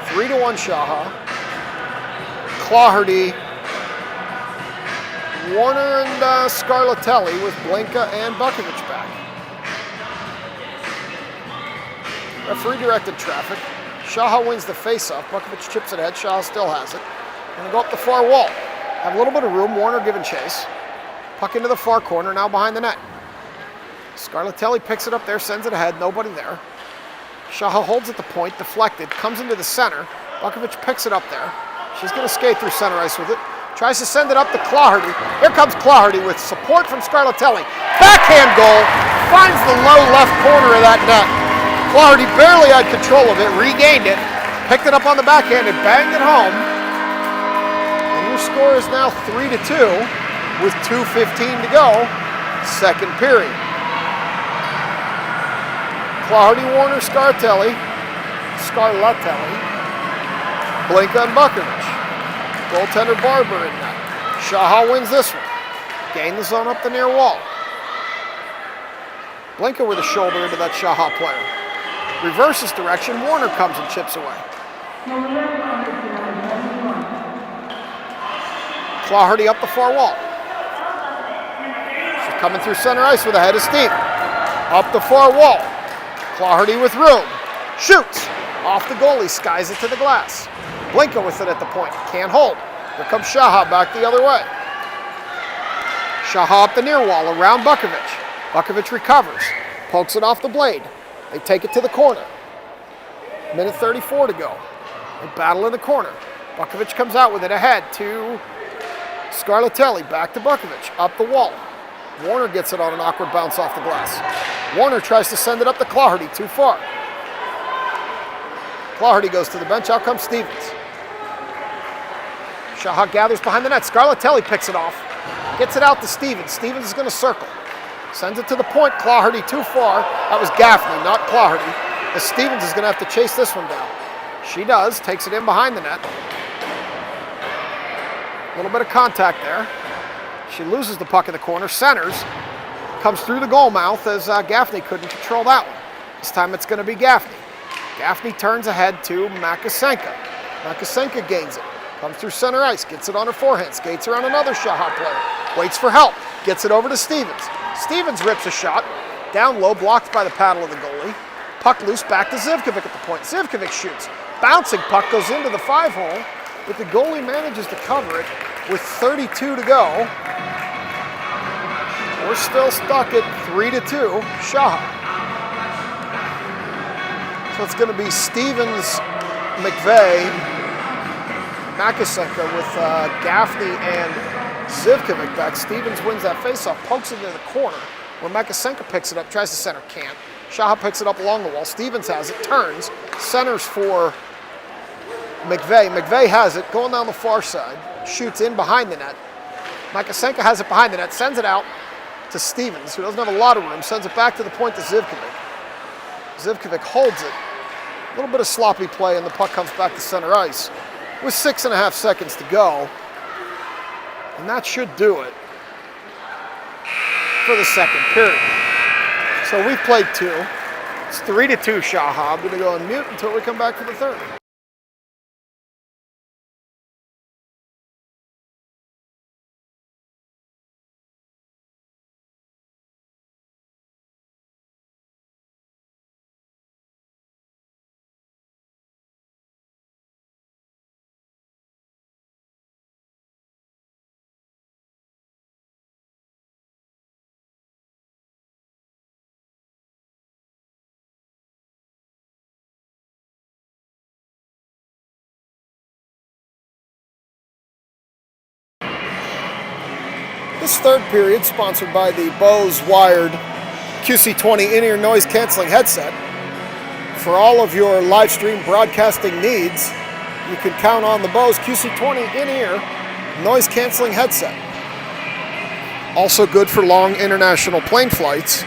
3-1 SHAHA. Clardy, Warner, and Scarlatelli with Blinka and Bukovic back. Referee directed traffic. SHAHA wins the faceoff. Bukovic chips it ahead. SHAHA still has it. Going to go up the far wall. Have a little bit of room. Warner giving chase. Puck into the far corner, now behind the net. Scarlatelli picks it up there, sends it ahead, nobody there. SHAHA holds at the point, deflected, comes into the center. Bukovic picks it up there. She's going to skate through center ice with it. Tries to send it up to Clardy. Here comes Clardy with support from Scarlatelli. Backhand goal, finds the low left corner of that net. Clardy barely had control of it, regained it, picked it up on the backhand and banged it home. And your score is now 3-2 with 2:15 to go, second period. Clardy, Warner, Scarlatelli, Blinka and Bukovich. Goaltender Barber in net. SHAHA wins this one. Gain the zone up the near wall. Blinka with a shoulder into that SHAHA player. Reverses direction, Warner comes and chips away. Claherty up the far wall. She's coming through center ice with a head of steam. Up the far wall. Claherty with room. Shoots. Off the goalie, skies it to the glass. Blinka with it at the point. Can't hold. Here comes SHAHA back the other way. SHAHA up the near wall around Bukovich. Bukovich recovers. Pokes it off the blade. They take it to the corner. Minute 34 to go. They battle in the corner. Bukovich comes out with it ahead to Scarlatelli. Back to Bukovich. Up the wall. Warner gets it on an awkward bounce off the glass. Warner tries to send it up to Claherty. Too far. Claherty goes to the bench. Out comes Stevens. SHAHA gathers behind the net. Scarlatelli picks it off. Gets it out to Stevens. Stevens is going to circle. Sends it to the point. Claherty too far. That was Gaffney, not Claherty. As Stevens is going to have to chase this one down. She does. Takes it in behind the net. A little bit of contact there. She loses the puck in the corner. Centers. Comes through the goal mouth as Gaffney couldn't control that one. This time it's going to be Gaffney. Gaffney turns ahead to Makasenka. Makasenka gains it. Comes through center ice. Gets it on her forehand. Skates around another SHAHA player. Waits for help. Gets it over to Stevens. Stevens rips a shot. Down low. Blocked by the paddle of the goalie. Puck loose back to Zivkovic at the point. Zivkovic shoots. Bouncing puck goes into the 5-hole. But the goalie manages to cover it with 32 to go. We're still stuck at 3-2, SHAHA. So it's going to be Stevens, McVeigh, Makasenka with Gaffney and Zivkovic back. Stevens wins that faceoff, pokes it into the corner where Makasenka picks it up, tries to center, can't. SHAHA picks it up along the wall. Stevens has it, turns, centers for McVeigh. McVeigh has it, going down the far side, shoots in behind the net. Makasenka has it behind the net, sends it out to Stevens, who doesn't have a lot of room, sends it back to the point to Zivkovic. Zivkovic holds it. A little bit of sloppy play, and the puck comes back to center ice with 6.5 seconds to go. And that should do it for the second period. So we've played two. It's 3-2 SHAHA. I'm going to go on mute until we come back for the third. This third period sponsored by the Bose Wired QC20 in-ear noise canceling headset. For all of your live stream broadcasting needs, you can count on the Bose QC20 in-ear noise canceling headset. Also good for long international plane flights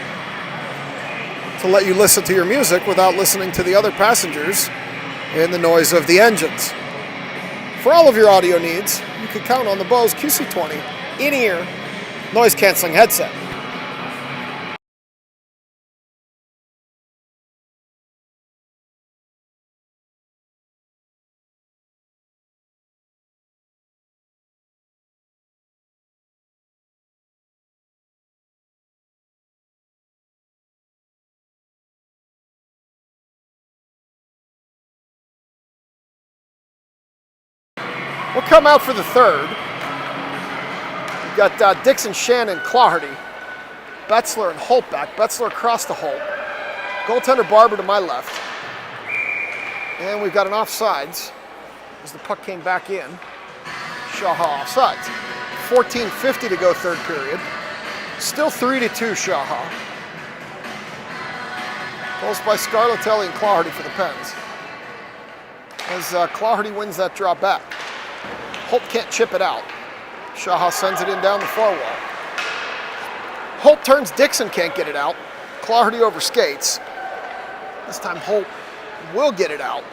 to let you listen to your music without listening to the other passengers and the noise of the engines. For all of your audio needs, you can count on the Bose QC20 in-ear noise canceling headset. We'll come out for the third. We've got Dixon, Shannon, Claherty, Betzler, and Holt back. Betzler across the Holt. Goaltender Barber to my left. And we've got an offsides as the puck came back in. SHAHA offsides. 14:50 to go third period. Still 3-2 SHAHA. Goals by Scarlatelli and Claherty for the Pens. As Claherty wins that draw back. Holt can't chip it out. SHAHA sends it in down the far wall. Holt turns, Dixon can't get it out. Claherty overskates. This time Holt will get it out.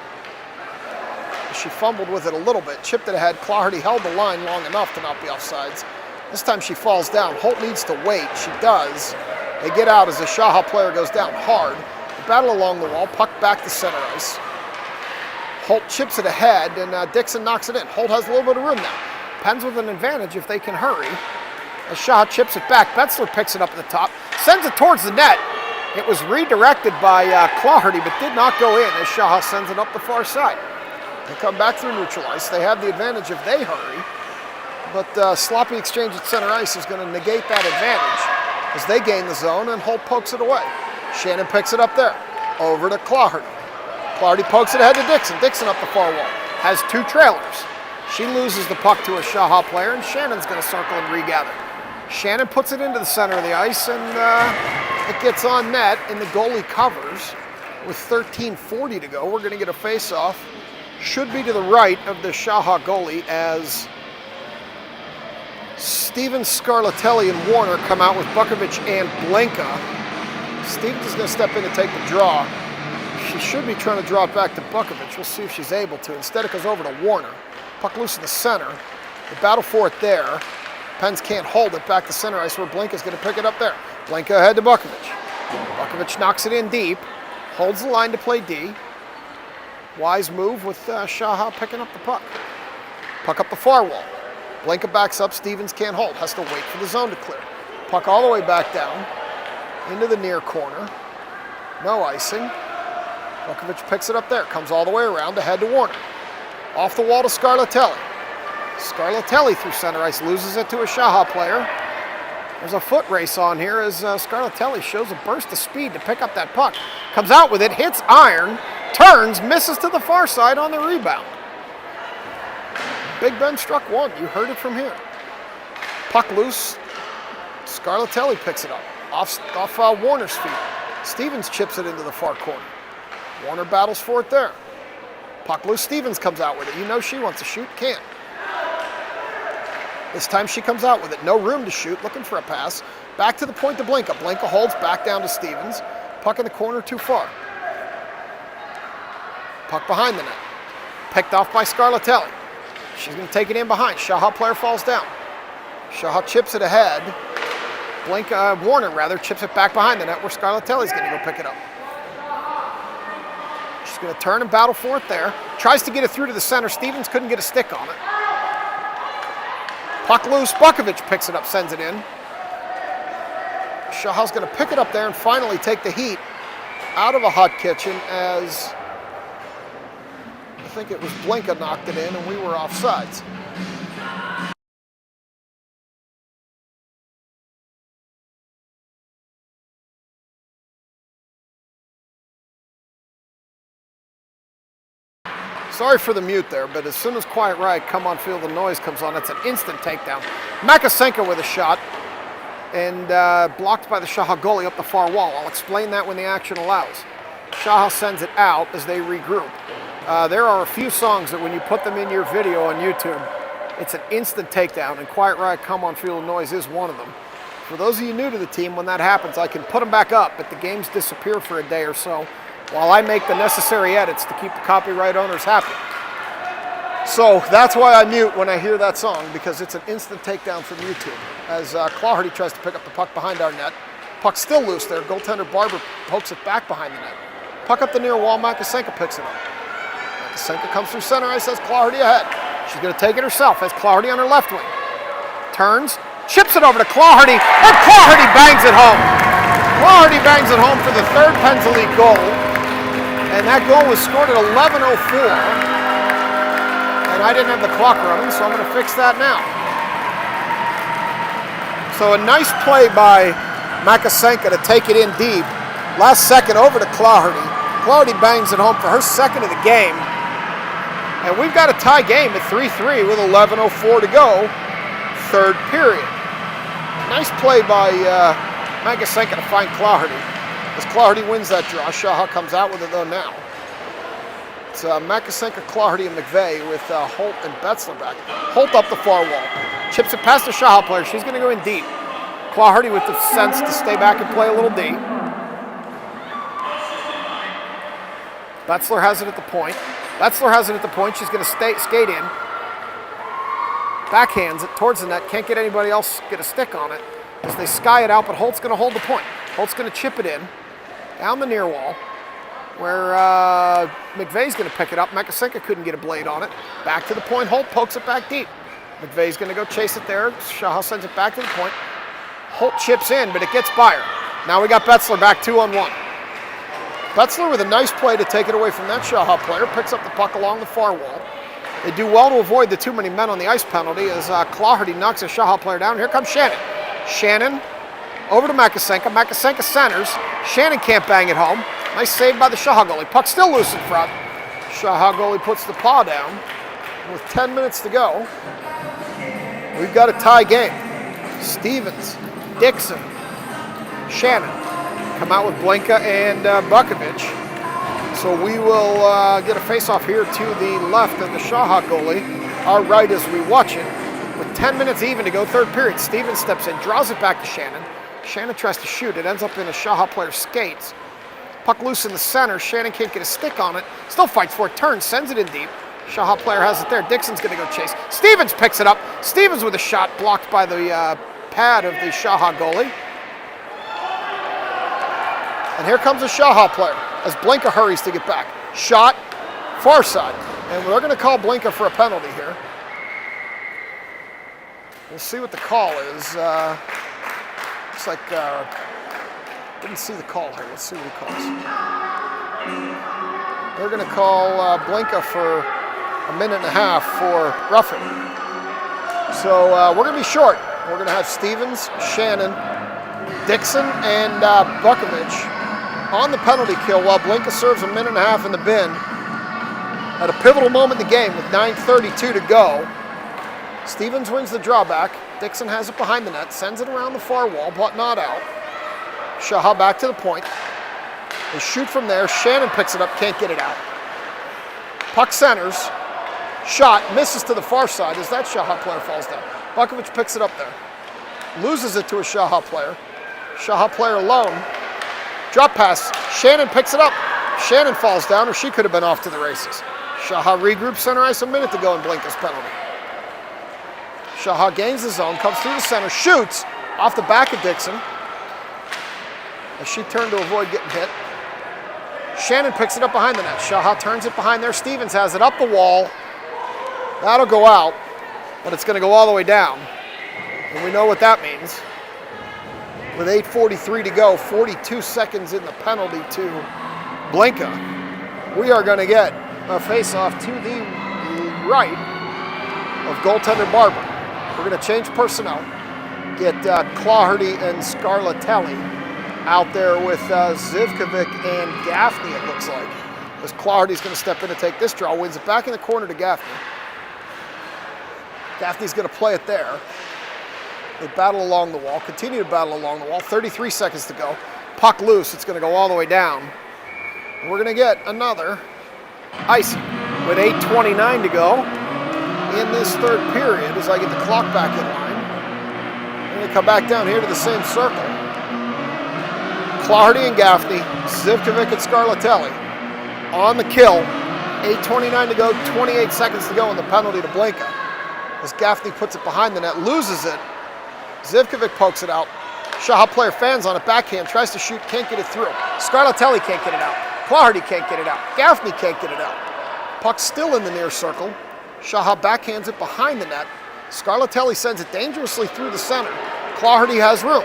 She fumbled with it a little bit, chipped it ahead. Claherty held the line long enough to not be offsides. This time she falls down. Holt needs to wait. She does. They get out as the SHAHA player goes down hard. They battle along the wall, puck back to center ice. Holt chips it ahead, and Dixon knocks it in. Holt has a little bit of room now. Pens with an advantage if they can hurry. As SHAHA chips it back, Betzler picks it up at the top, sends it towards the net. It was redirected by Claherty, but did not go in as SHAHA sends it up the far side. They come back through neutral ice. They have the advantage if they hurry, but sloppy exchange at center ice is going to negate that advantage as they gain the zone, and Holt pokes it away. Shannon picks it up there, over to Claherty. Claherty pokes it ahead to Dixon. Dixon up the far wall, has two trailers. She loses the puck to a SHAHA player, and Shannon's going to circle and regather. Shannon puts it into the center of the ice, and it gets on net, and the goalie covers with 13:40 to go. We're going to get a face-off. Should be to the right of the SHAHA goalie as Stevens, Scarlatelli, and Warner come out with Bukovic and Blinka. Stevens is going to step in and take the draw. She should be trying to draw it back to Bukovic. We'll see if she's able to. Instead, it goes over to Warner. Puck loose in the center. The battle for it there. Pens can't hold it back to center ice where Blinka's going to pick it up there. Blinka ahead to Bukovic. Bukovic knocks it in deep. Holds the line to play D. Wise move with SHAHA picking up the puck. Puck up the far wall. Blinka backs up. Stevens can't hold. Has to wait for the zone to clear. Puck all the way back down into the near corner. No icing. Bukovic picks it up there. Comes all the way around ahead to Warner. Off the wall to Scarlatelli. Scarlatelli through center ice loses it to a SHAHA player. There's a foot race on here as Scarlatelli shows a burst of speed to pick up that puck. Comes out with it, hits iron, turns, misses to the far side on the rebound. Big Ben struck one. You heard it from here. Puck loose. Scarlatelli picks it up off Warner's feet. Stevens chips it into the far corner. Warner battles for it there. Puck loose. Stevens comes out with it. You know she wants to shoot. Can't. This time she comes out with it. No room to shoot. Looking for a pass. Back to the point to Blinka. Blinka holds back down to Stevens. Puck in the corner too far. Puck behind the net. Picked off by Scarlatelli. She's going to take it in behind. SHAHA player falls down. SHAHA chips it ahead. Warner rather chips it back behind the net where Scarlatelli's going to go pick it up. She's going to turn and battle for it there. Tries to get it through to the center. Stevens couldn't get a stick on it. Puck loose. Bukovic picks it up, sends it in. SHAHA's going to pick it up there and finally take the heat out of a hot kitchen as I think it was Blinka knocked it in and we were offsides. Sorry for the mute there, but as soon as Quiet Riot come on field, the noise comes on. It's an instant takedown. Makasenko with a shot and blocked by the SHAHA goalie up the far wall. I'll explain that when the action allows. SHAHA sends it out as they regroup. There are a few songs that when you put them in your video on YouTube, it's an instant takedown, and Quiet Riot come on field noise is one of them. For those of you new to the team, when that happens, I can put them back up, but the games disappear for a day or so while I make the necessary edits to keep the copyright owners happy. So that's why I mute when I hear that song, because it's an instant takedown from YouTube. As Claherty tries to pick up the puck behind our net. Puck still loose there. Goaltender Barber pokes it back behind the net. Puck up the near wall. Makasenko picks it up. Makasenko comes through center ice, has Claherty ahead. She's going to take it herself, has Claherty on her left wing. Turns, chips it over to Claherty, and Claherty bangs it home. Claherty bangs it home for the third Pens Elite goal. And that goal was scored at 11:04. And I didn't have the clock running, so I'm going to fix that now. So a nice play by Makasenko to take it in deep. Last second over to Claherty. Claherty bangs it home for her second of the game. And we've got a tie game at 3-3 with 11:04 to go. Third period. Nice play by Makasenko to find Claherty. As Claherty wins that draw, SHAHA comes out with it though now. It's Makasenko, Claherty, and McVeigh with Holt and Betzler back. Holt up the far wall. Chips it past the SHAHA player. She's going to go in deep. Claherty with the sense to stay back and play a little D. Betzler has it at the point. Betzler has it at the point. She's going to skate in. Backhands it towards the net. Can't get anybody else get a stick on it as they sky it out, but Holt's going to hold the point. Holt's going to chip it in down the near wall where McVeigh's going to pick it up. Mekasenka couldn't get a blade on it. Back to the point. Holt pokes it back deep. McVeigh's going to go chase it there. SHAHA sends it back to the point. Holt chips in, but it gets by her. Now we got Betzler back 2-on-1. Betzler with a nice play to take it away from that SHAHA player. Picks up the puck along the far wall. They do well to avoid the too many men on the ice penalty as Claherty knocks a SHAHA player down. Here comes Shannon. Shannon over to Mekasenka. Mekasenka centers. Shannon can't bang it home. Nice save by the SHAHA goalie. Puck still loose in front. SHAHA goalie puts the paw down. With 10 minutes to go, we've got a tie game. Stevens, Dixon, Shannon come out with Blinka and Bukovic. So we will get a face-off here to the left of the SHAHA goalie, our right as we watch it. With 10 minutes even to go, third period, Stevens steps in, draws it back to Shannon. Shannon tries to shoot. It ends up in a SHAHA player's skates. Puck loose in the center. Shannon can't get a stick on it. Still fights for it, turns, sends it in deep. SHAHA player has it there. Dixon's going to go chase. Stevens picks it up. Stevens with a shot blocked by the pad of the SHAHA goalie. And here comes a SHAHA player as Blinka hurries to get back. Shot, far side. And we're going to call Blinka for a penalty here. We'll see what the call is. Looks like, didn't see the call here. Let's see what he calls. They're going to call Blinka for a minute and a half for roughing. So we're going to be short. We're going to have Stevens, Shannon, Dixon, and Bukovic on the penalty kill while Blinka serves a minute and a half in the bin at a pivotal moment in the game with 9:32 to go. Stevens wins the drawback. Dixon has it behind the net, sends it around the far wall, but not out. SHAHA back to the point. They shoot from there. Shannon picks it up, can't get it out. Puck centers. Shot, misses to the far side as that SHAHA player falls down. Bukovic picks it up there. Loses it to a SHAHA player. SHAHA player alone. Drop pass. Shannon picks it up. Shannon falls down, or she could have been off to the races. SHAHA regroups center ice, a minute to go in Blinka's penalty. SHAHA gains the zone, comes through the center, shoots off the back of Dixon as she turned to avoid getting hit. Shannon picks it up behind the net. SHAHA turns it behind there. Stevens has it up the wall. That'll go out, but it's going to go all the way down. And we know what that means. With 8:43 to go, 42 seconds in the penalty to Blinka, we are going to get a face-off to the right of goaltender Barber. We're going to change personnel. Get Claherty and Scarlatelli out there with Zivkovic and Gaffney, it looks like. As Claherty's going to step in to take this draw, wins it back in the corner to Gaffney. Gaffney's going to play it there. They battle along the wall, continue to battle along the wall. 33 seconds to go. Puck loose, it's going to go all the way down. And we're going to get another icing with 8:29 to go in this third period as I get the clock back in line. I'm going to come back down here to the same circle. Claherty and Gaffney, Zivkovic and Scarlatelli on the kill. 8:29 to go, 28 seconds to go in the penalty to Blinka. As Gaffney puts it behind the net, loses it. Zivkovic pokes it out. SHAHA player fans on it, backhand, tries to shoot, can't get it through. Scarlatelli can't get it out. Claherty can't get it out. Gaffney can't get it out. Puck still in the near circle. SHAHA backhands it behind the net. Scarlatelli sends it dangerously through the center. Claherty has room.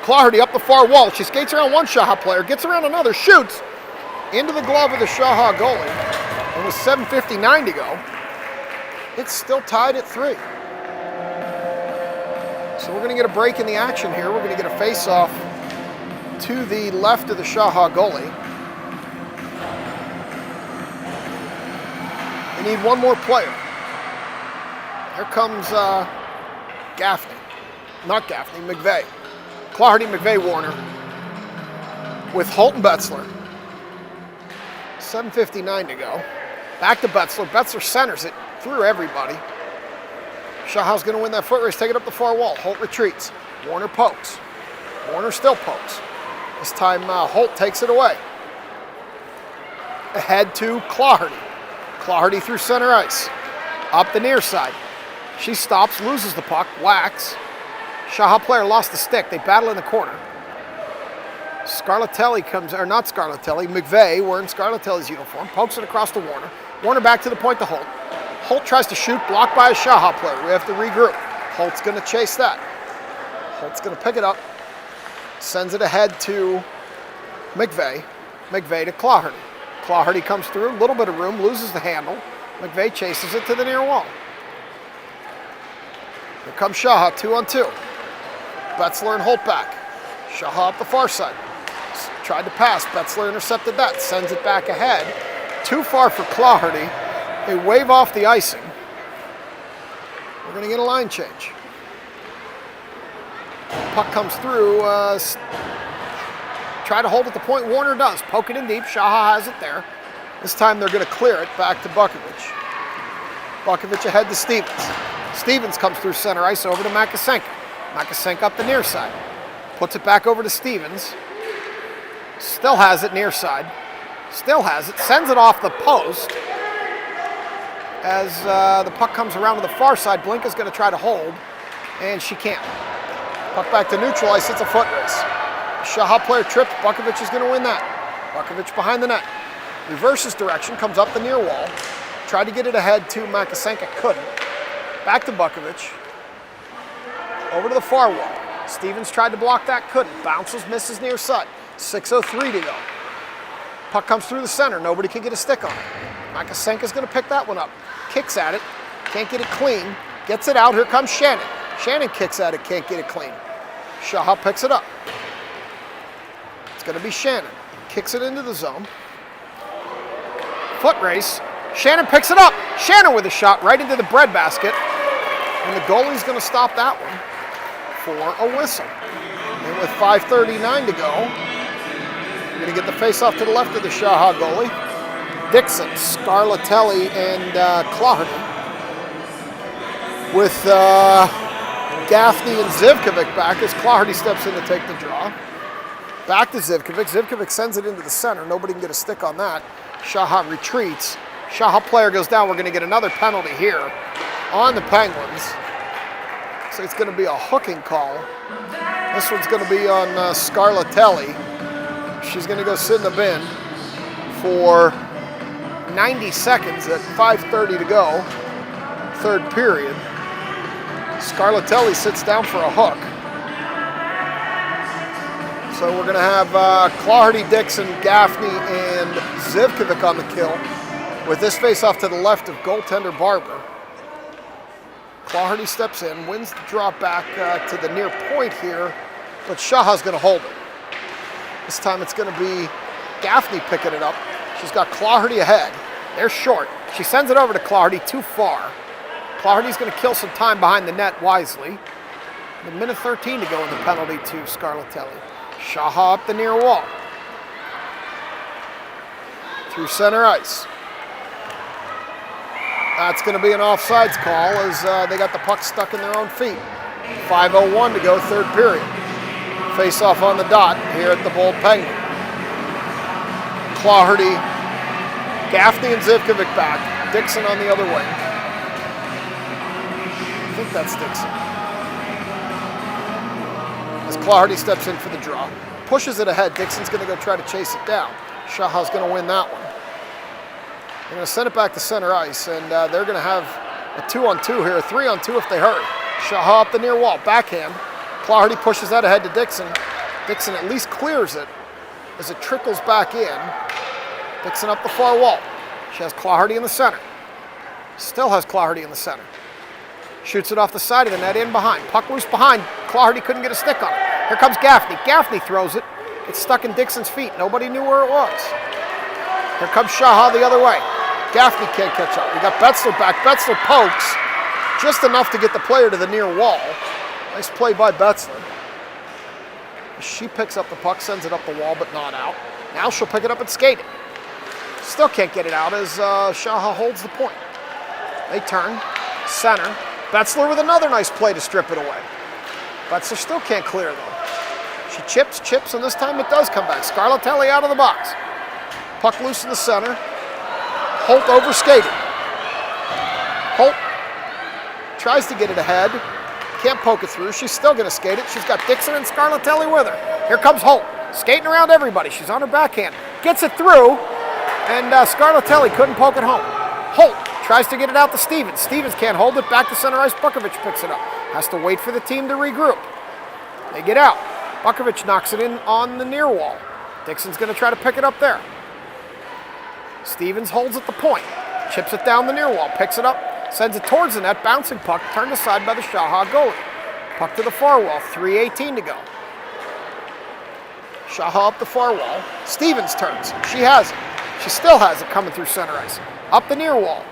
Claherty up the far wall. She skates around one SHAHA player, gets around another, shoots into the glove of the SHAHA goalie. And with 7:59 to go, it's still tied at 3. So we're going to get a break in the action here. We're going to get a face-off to the left of the SHAHA goalie. They need one more player. Here comes Gaffney. Not Gaffney, McVeigh. Claherty, McVeigh, Warner. With Holt and Betzler. 7:59 to go. Back to Betzler. Betzler centers it through everybody. SHAHA's going to win that foot race, take it up the far wall. Holt retreats. Warner pokes. Warner still pokes. This time Holt takes it away. ahead to Claherty. Claherty through center ice. Up the near side. She stops, loses the puck, whacks. SHAHA player lost the stick. They battle in the corner. Scarlatelli comes, or not Scarlatelli, McVeigh, wearing Scarlatelli's uniform, pokes it across to Warner. Warner back to the point to Holt. Holt tries to shoot, blocked by a SHAHA player. We have to regroup. Holt's going to chase that. Holt's going to pick it up, sends it ahead to McVeigh. McVeigh to Claherty. Claherty comes through, a little bit of room, loses the handle. McVeigh chases it to the near wall. Here comes SHAHA, 2-on-2. Betzler and Holt back. SHAHA up the far side. Tried to pass, Betzler intercepted that, sends it back ahead. Too far for Claherty. They wave off the icing. We're going to get a line change. Puck comes through. Try to hold at the point. Warner does. Poke it in deep. SHAHA has it there. This time they're going to clear it back to Bukovic. Bukovic ahead to Stevens. Stevens comes through center ice over to Makasenka. Makasenka up the near side. Puts it back over to Stevens. Still has it near side. Still has it. Sends it off the post. As the puck comes around to the far side, Blinka's going to try to hold, and she can't. Puck back to neutral ice. It's a foot race. SHAHA player tripped. Bukovic is going to win that. Bukovic behind the net. Reverses direction, comes up the near wall. Tried to get it ahead to Makasenka, couldn't. Back to Bukovic. Over to the far wall. Stevens tried to block that, couldn't. Bounces, misses near side. 6:03 to go. Puck comes through the center. Nobody can get a stick on it. Makasenka's going to pick that one up. Kicks at it. Can't get it clean. Gets it out. Here comes Shannon. Shannon kicks at it. Can't get it clean. SHAHA picks it up. It's going to be Shannon. Kicks it into the zone. Foot race. Shannon picks it up. Shannon with a shot right into the breadbasket. And the goalie's going to stop that one for a whistle. And with 5:39 to go, we're going to get the face-off to the left of the SHAHA goalie. Dixon, Scarlatelli, and Claherty. With Gaffney and Zivkovic back as Claherty steps in to take the draw. Back to Zivkovic. Zivkovic sends it into the center. Nobody can get a stick on that. SHAHA retreats. SHAHA player goes down. We're going to get another penalty here on the Penguins. So it's going to be a hooking call. This one's going to be on Scarlatelli. She's going to go sit in the bin for 90 seconds at 5:30 to go. Third period. Scarlatelli sits down for a hook. So we're going to have Claherty, Dixon, Gaffney, and Zivkovic on the kill. With this face-off to the left of goaltender Barber. Claherty steps in, wins the drop back to the near point here, but SHAHA's going to hold it. This time it's going to be Gaffney picking it up. She's got Claherty ahead. They're short. She sends it over to Claherty, too far. Claherty's going to kill some time behind the net wisely. A minute 13 to go in the penalty to Scarlatelli. SHAHA up the near wall. Through center ice. That's going to be an offsides call as they got the puck stuck in their own feet. 5:01 to go, third period. Face-off on the dot here at the Bold Penguin. Claherty, Gaffney and Zivkovic back. Dixon on the other wing. I think that's Dixon. As Claherty steps in for the draw. Pushes it ahead. Dixon's going to go try to chase it down. SHAHA's going to win that one. They're going to send it back to center ice, and they're going to have a 2-on-2 here, a 3-on-2 if they hurry. SHAHA up the near wall, backhand. Claherty pushes that ahead to Dixon. Dixon at least clears it as it trickles back in. Dixon up the far wall. She has Claherty in the center. Still has Claherty in the center. Shoots it off the side of the net, in behind. Puck loose behind. Claherty couldn't get a stick on it. Here comes Gaffney. Gaffney throws it. It's stuck in Dixon's feet. Nobody knew where it was. Here comes SHAHA the other way. Gaffney can't catch up. We got Betzler back. Betzler pokes just enough to get the player to the near wall. Nice play by Betzler. She picks up the puck, sends it up the wall, but not out. Now she'll pick it up and skate it. Still can't get it out as SHAHA holds the point. They turn, center. Betzler with another nice play to strip it away. Betzler still can't clear though. She chips, and this time it does come back. Scarlatelli out of the box. Puck loose in the center. Holt overskated. Holt tries to get it ahead. Can't poke it through. She's still going to skate it. She's got Dixon and Scarlatelli with her. Here comes Holt, skating around everybody. She's on her backhand. Gets it through, and Scarlatelli couldn't poke it home. Holt tries to get it out to Stevens. Stevens can't hold it. Back to center ice. Bukovic picks it up. Has to wait for the team to regroup. They get out. Bukovic knocks it in on the near wall. Dixon's going to try to pick it up there. Stevens holds at the point. Chips it down the near wall. Picks it up. Sends it towards the net. Bouncing puck. Turned aside by the SHAHA goalie. Puck to the far wall. 3:18 to go. SHAHA up the far wall. Stevens turns. She has it. She still has it coming through center ice. Up the near wall.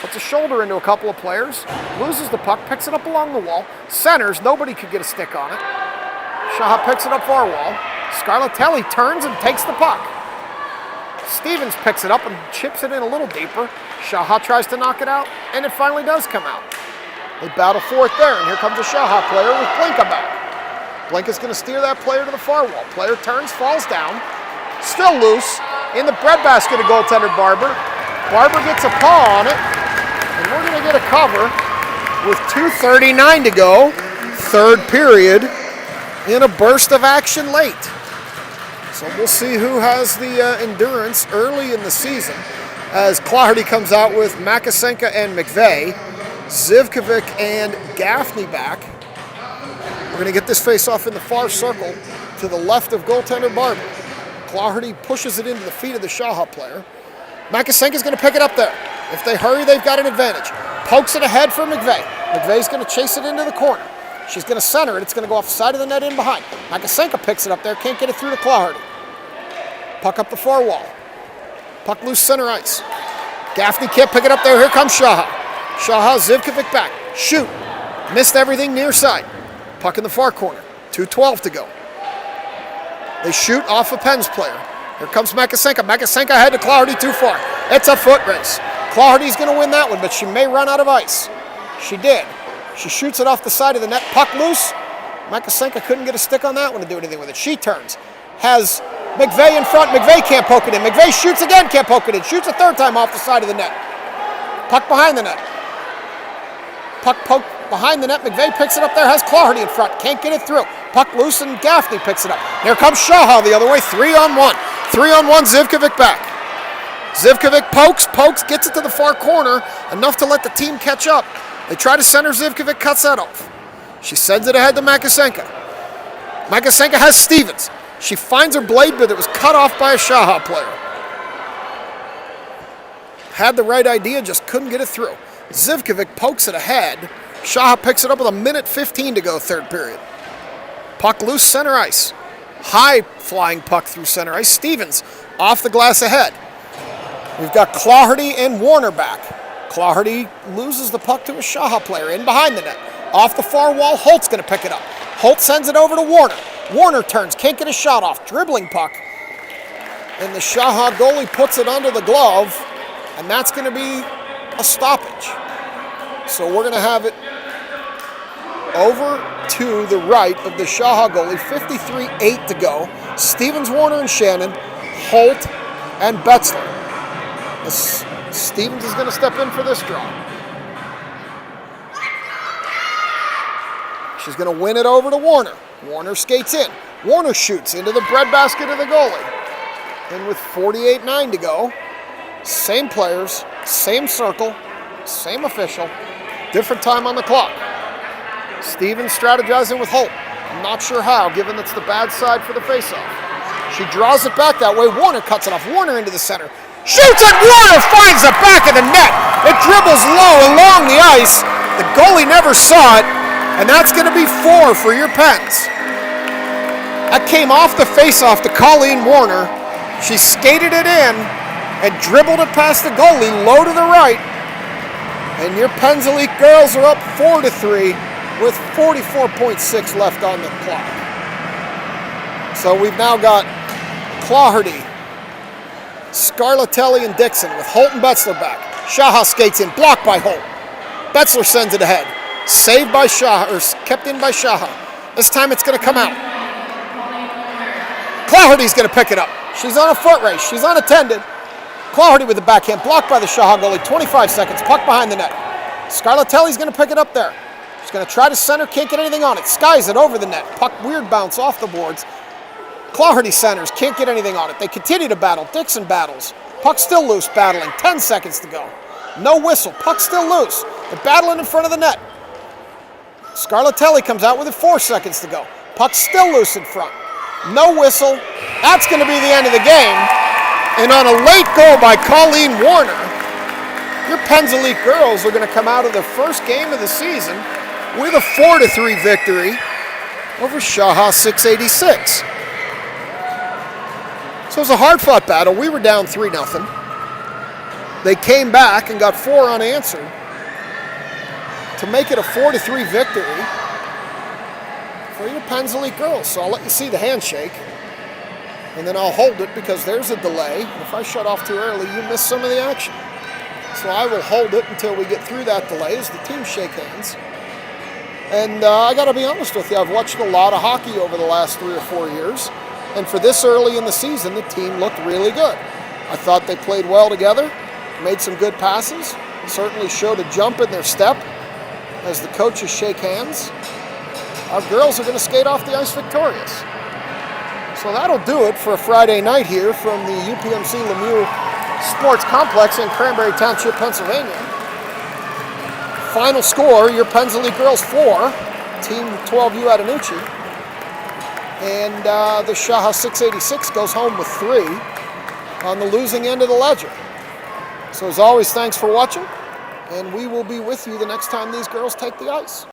Puts a shoulder into a couple of players. Loses the puck. Picks it up along the wall. Centers. Nobody could get a stick on it. SHAHA picks it up far wall. Scarlatelli turns and takes the puck. Stevens picks it up and chips it in a little deeper. SHAHA tries to knock it out, and it finally does come out. They battle for it there, and here comes a SHAHA player with Blinka back. Blinka's going to steer that player to the far wall. Player turns, falls down. Still loose. In the breadbasket of goaltender Barber. Barber gets a paw on it, and we're going to get a cover with 2:39 to go. Third period in a burst of action late. So we'll see who has the endurance early in the season as Claherty comes out with Makasenka and McVeigh, Zivkovic and Gaffney back. We're going to get this face-off in the far circle to the left of goaltender Barber. Claherty pushes it into the feet of the SHAHA player. Makasenka's going to pick it up there. If they hurry, they've got an advantage. Pokes it ahead for McVeigh. McVeigh's going to chase it into the corner. She's going to center it. It's going to go off the side of the net in behind. Makasenka picks it up there. Can't get it through to Claherty. Puck up the far wall. Puck loose center ice. Gaffney can't pick it up there. Here comes SHAHA. SHAHA, Zivkovic back. Shoot. Missed everything near side. Puck in the far corner. 2:12 to go. They shoot off a Penn's player. Here comes Makasenka. Makasenka ahead to Claherty too far. It's a foot race. Claherty's going to win that one, but she may run out of ice. She did. She shoots it off the side of the net. Puck loose. Makasenka couldn't get a stick on that one to do anything with it. She turns. Has McVeigh in front. McVeigh can't poke it in. McVeigh shoots again. Can't poke it in. Shoots a third time off the side of the net. Puck behind the net. Puck poked behind the net. McVeigh picks it up there. Has Claherty in front. Can't get it through. Puck loose and Gaffney picks it up. Here comes SHAHA the other way. 3-on-1. 3-on-1. Zivkovic back. Zivkovic pokes, gets it to the far corner. Enough to let the team catch up. They try to center. Zivkovic cuts that off. She sends it ahead to Makasenka. Makasenka has Stevens. She finds her blade, but it was cut off by a SHAHA player. Had the right idea, just couldn't get it through. Zivkovic pokes it ahead. SHAHA picks it up with 1:15 to go, third period. Puck loose, center ice. High flying puck through center ice. Stevens off the glass ahead. We've got Claherty and Warner back. Claherty loses the puck to a SHAHA player in behind the net. Off the far wall, Holt's going to pick it up. Holt sends it over to Warner. Warner turns, can't get a shot off. Dribbling puck. And the SHAHA goalie puts it under the glove, and that's going to be a stoppage. So we're going to have it over to the right of the SHAHA goalie. 53:8 to go. Stevens, Warner, and Shannon. Holt and Betzler. Stevens is going to step in for this draw. She's going to win it over to Warner. Warner skates in. Warner shoots into the breadbasket of the goalie. And with 48:9 to go, same players, same circle, same official, different time on the clock. Stevens strategizing with Holt. I'm not sure how, given that's the bad side for the faceoff. She draws it back that way. Warner cuts it off. Warner into the center. Shoots it! Warner finds the back of the net. It dribbles low along the ice. The goalie never saw it, and that's going to be 4 for your Pens. That came off the faceoff to Colleen Warner. She skated it in and dribbled it past the goalie, low to the right. And your Pens Elite girls are up 4-3 with 44.6 left on the clock. So we've now got Claherty, Scarlatelli, and Dixon with Holt and Betzler back. SHAHA skates in, blocked by Holt. Betzler sends it ahead. Saved by SHAHA, or kept in by SHAHA. This time it's going to come out. Claherty's going to pick it up. She's on a foot race. She's unattended. Clawhardy with the backhand, blocked by the SHAHA goalie, 25 seconds, puck behind the net. Scarlatelli's going to pick it up there. She's going to try to center, can't get anything on it. Skies it over the net, puck weird bounce off the boards. Clawhardy centers, can't get anything on it. They continue to battle, Dixon battles. Puck still loose, battling, 10 seconds to go. No whistle, puck still loose. They're battling in front of the net. Scarlatelli comes out with it, 4 seconds to go. Puck still loose in front. No whistle. That's going to be the end of the game. And on a late goal by Colleen Warner, your Pennsylvania girls are going to come out of the first game of the season with a 4-3 victory over SHAHA 686. So it was a hard-fought battle. We were down 3-0. They came back and got 4 unanswered to make it a 4-3 victory for your Pennsylvania girls. So I'll let you see the handshake, and then I'll hold it because there's a delay. If I shut off too early, you miss some of the action. So I will hold it until we get through that delay as the teams shake hands. And I got to be honest with you, I've watched a lot of hockey over the last 3 or 4 years. And for this early in the season, the team looked really good. I thought they played well together, made some good passes, certainly showed a jump in their step as the coaches shake hands. Our girls are going to skate off the ice victorious. So that'll do it for a Friday night here from the UPMC Lemieux Sports Complex in Cranberry Township, Pennsylvania. Final score, your Pennsylvania girls 4, Team 12U Attanucci. And the SHAHA 686 goes home with 3 on the losing end of the ledger. So as always, thanks for watching, and we will be with you the next time these girls take the ice.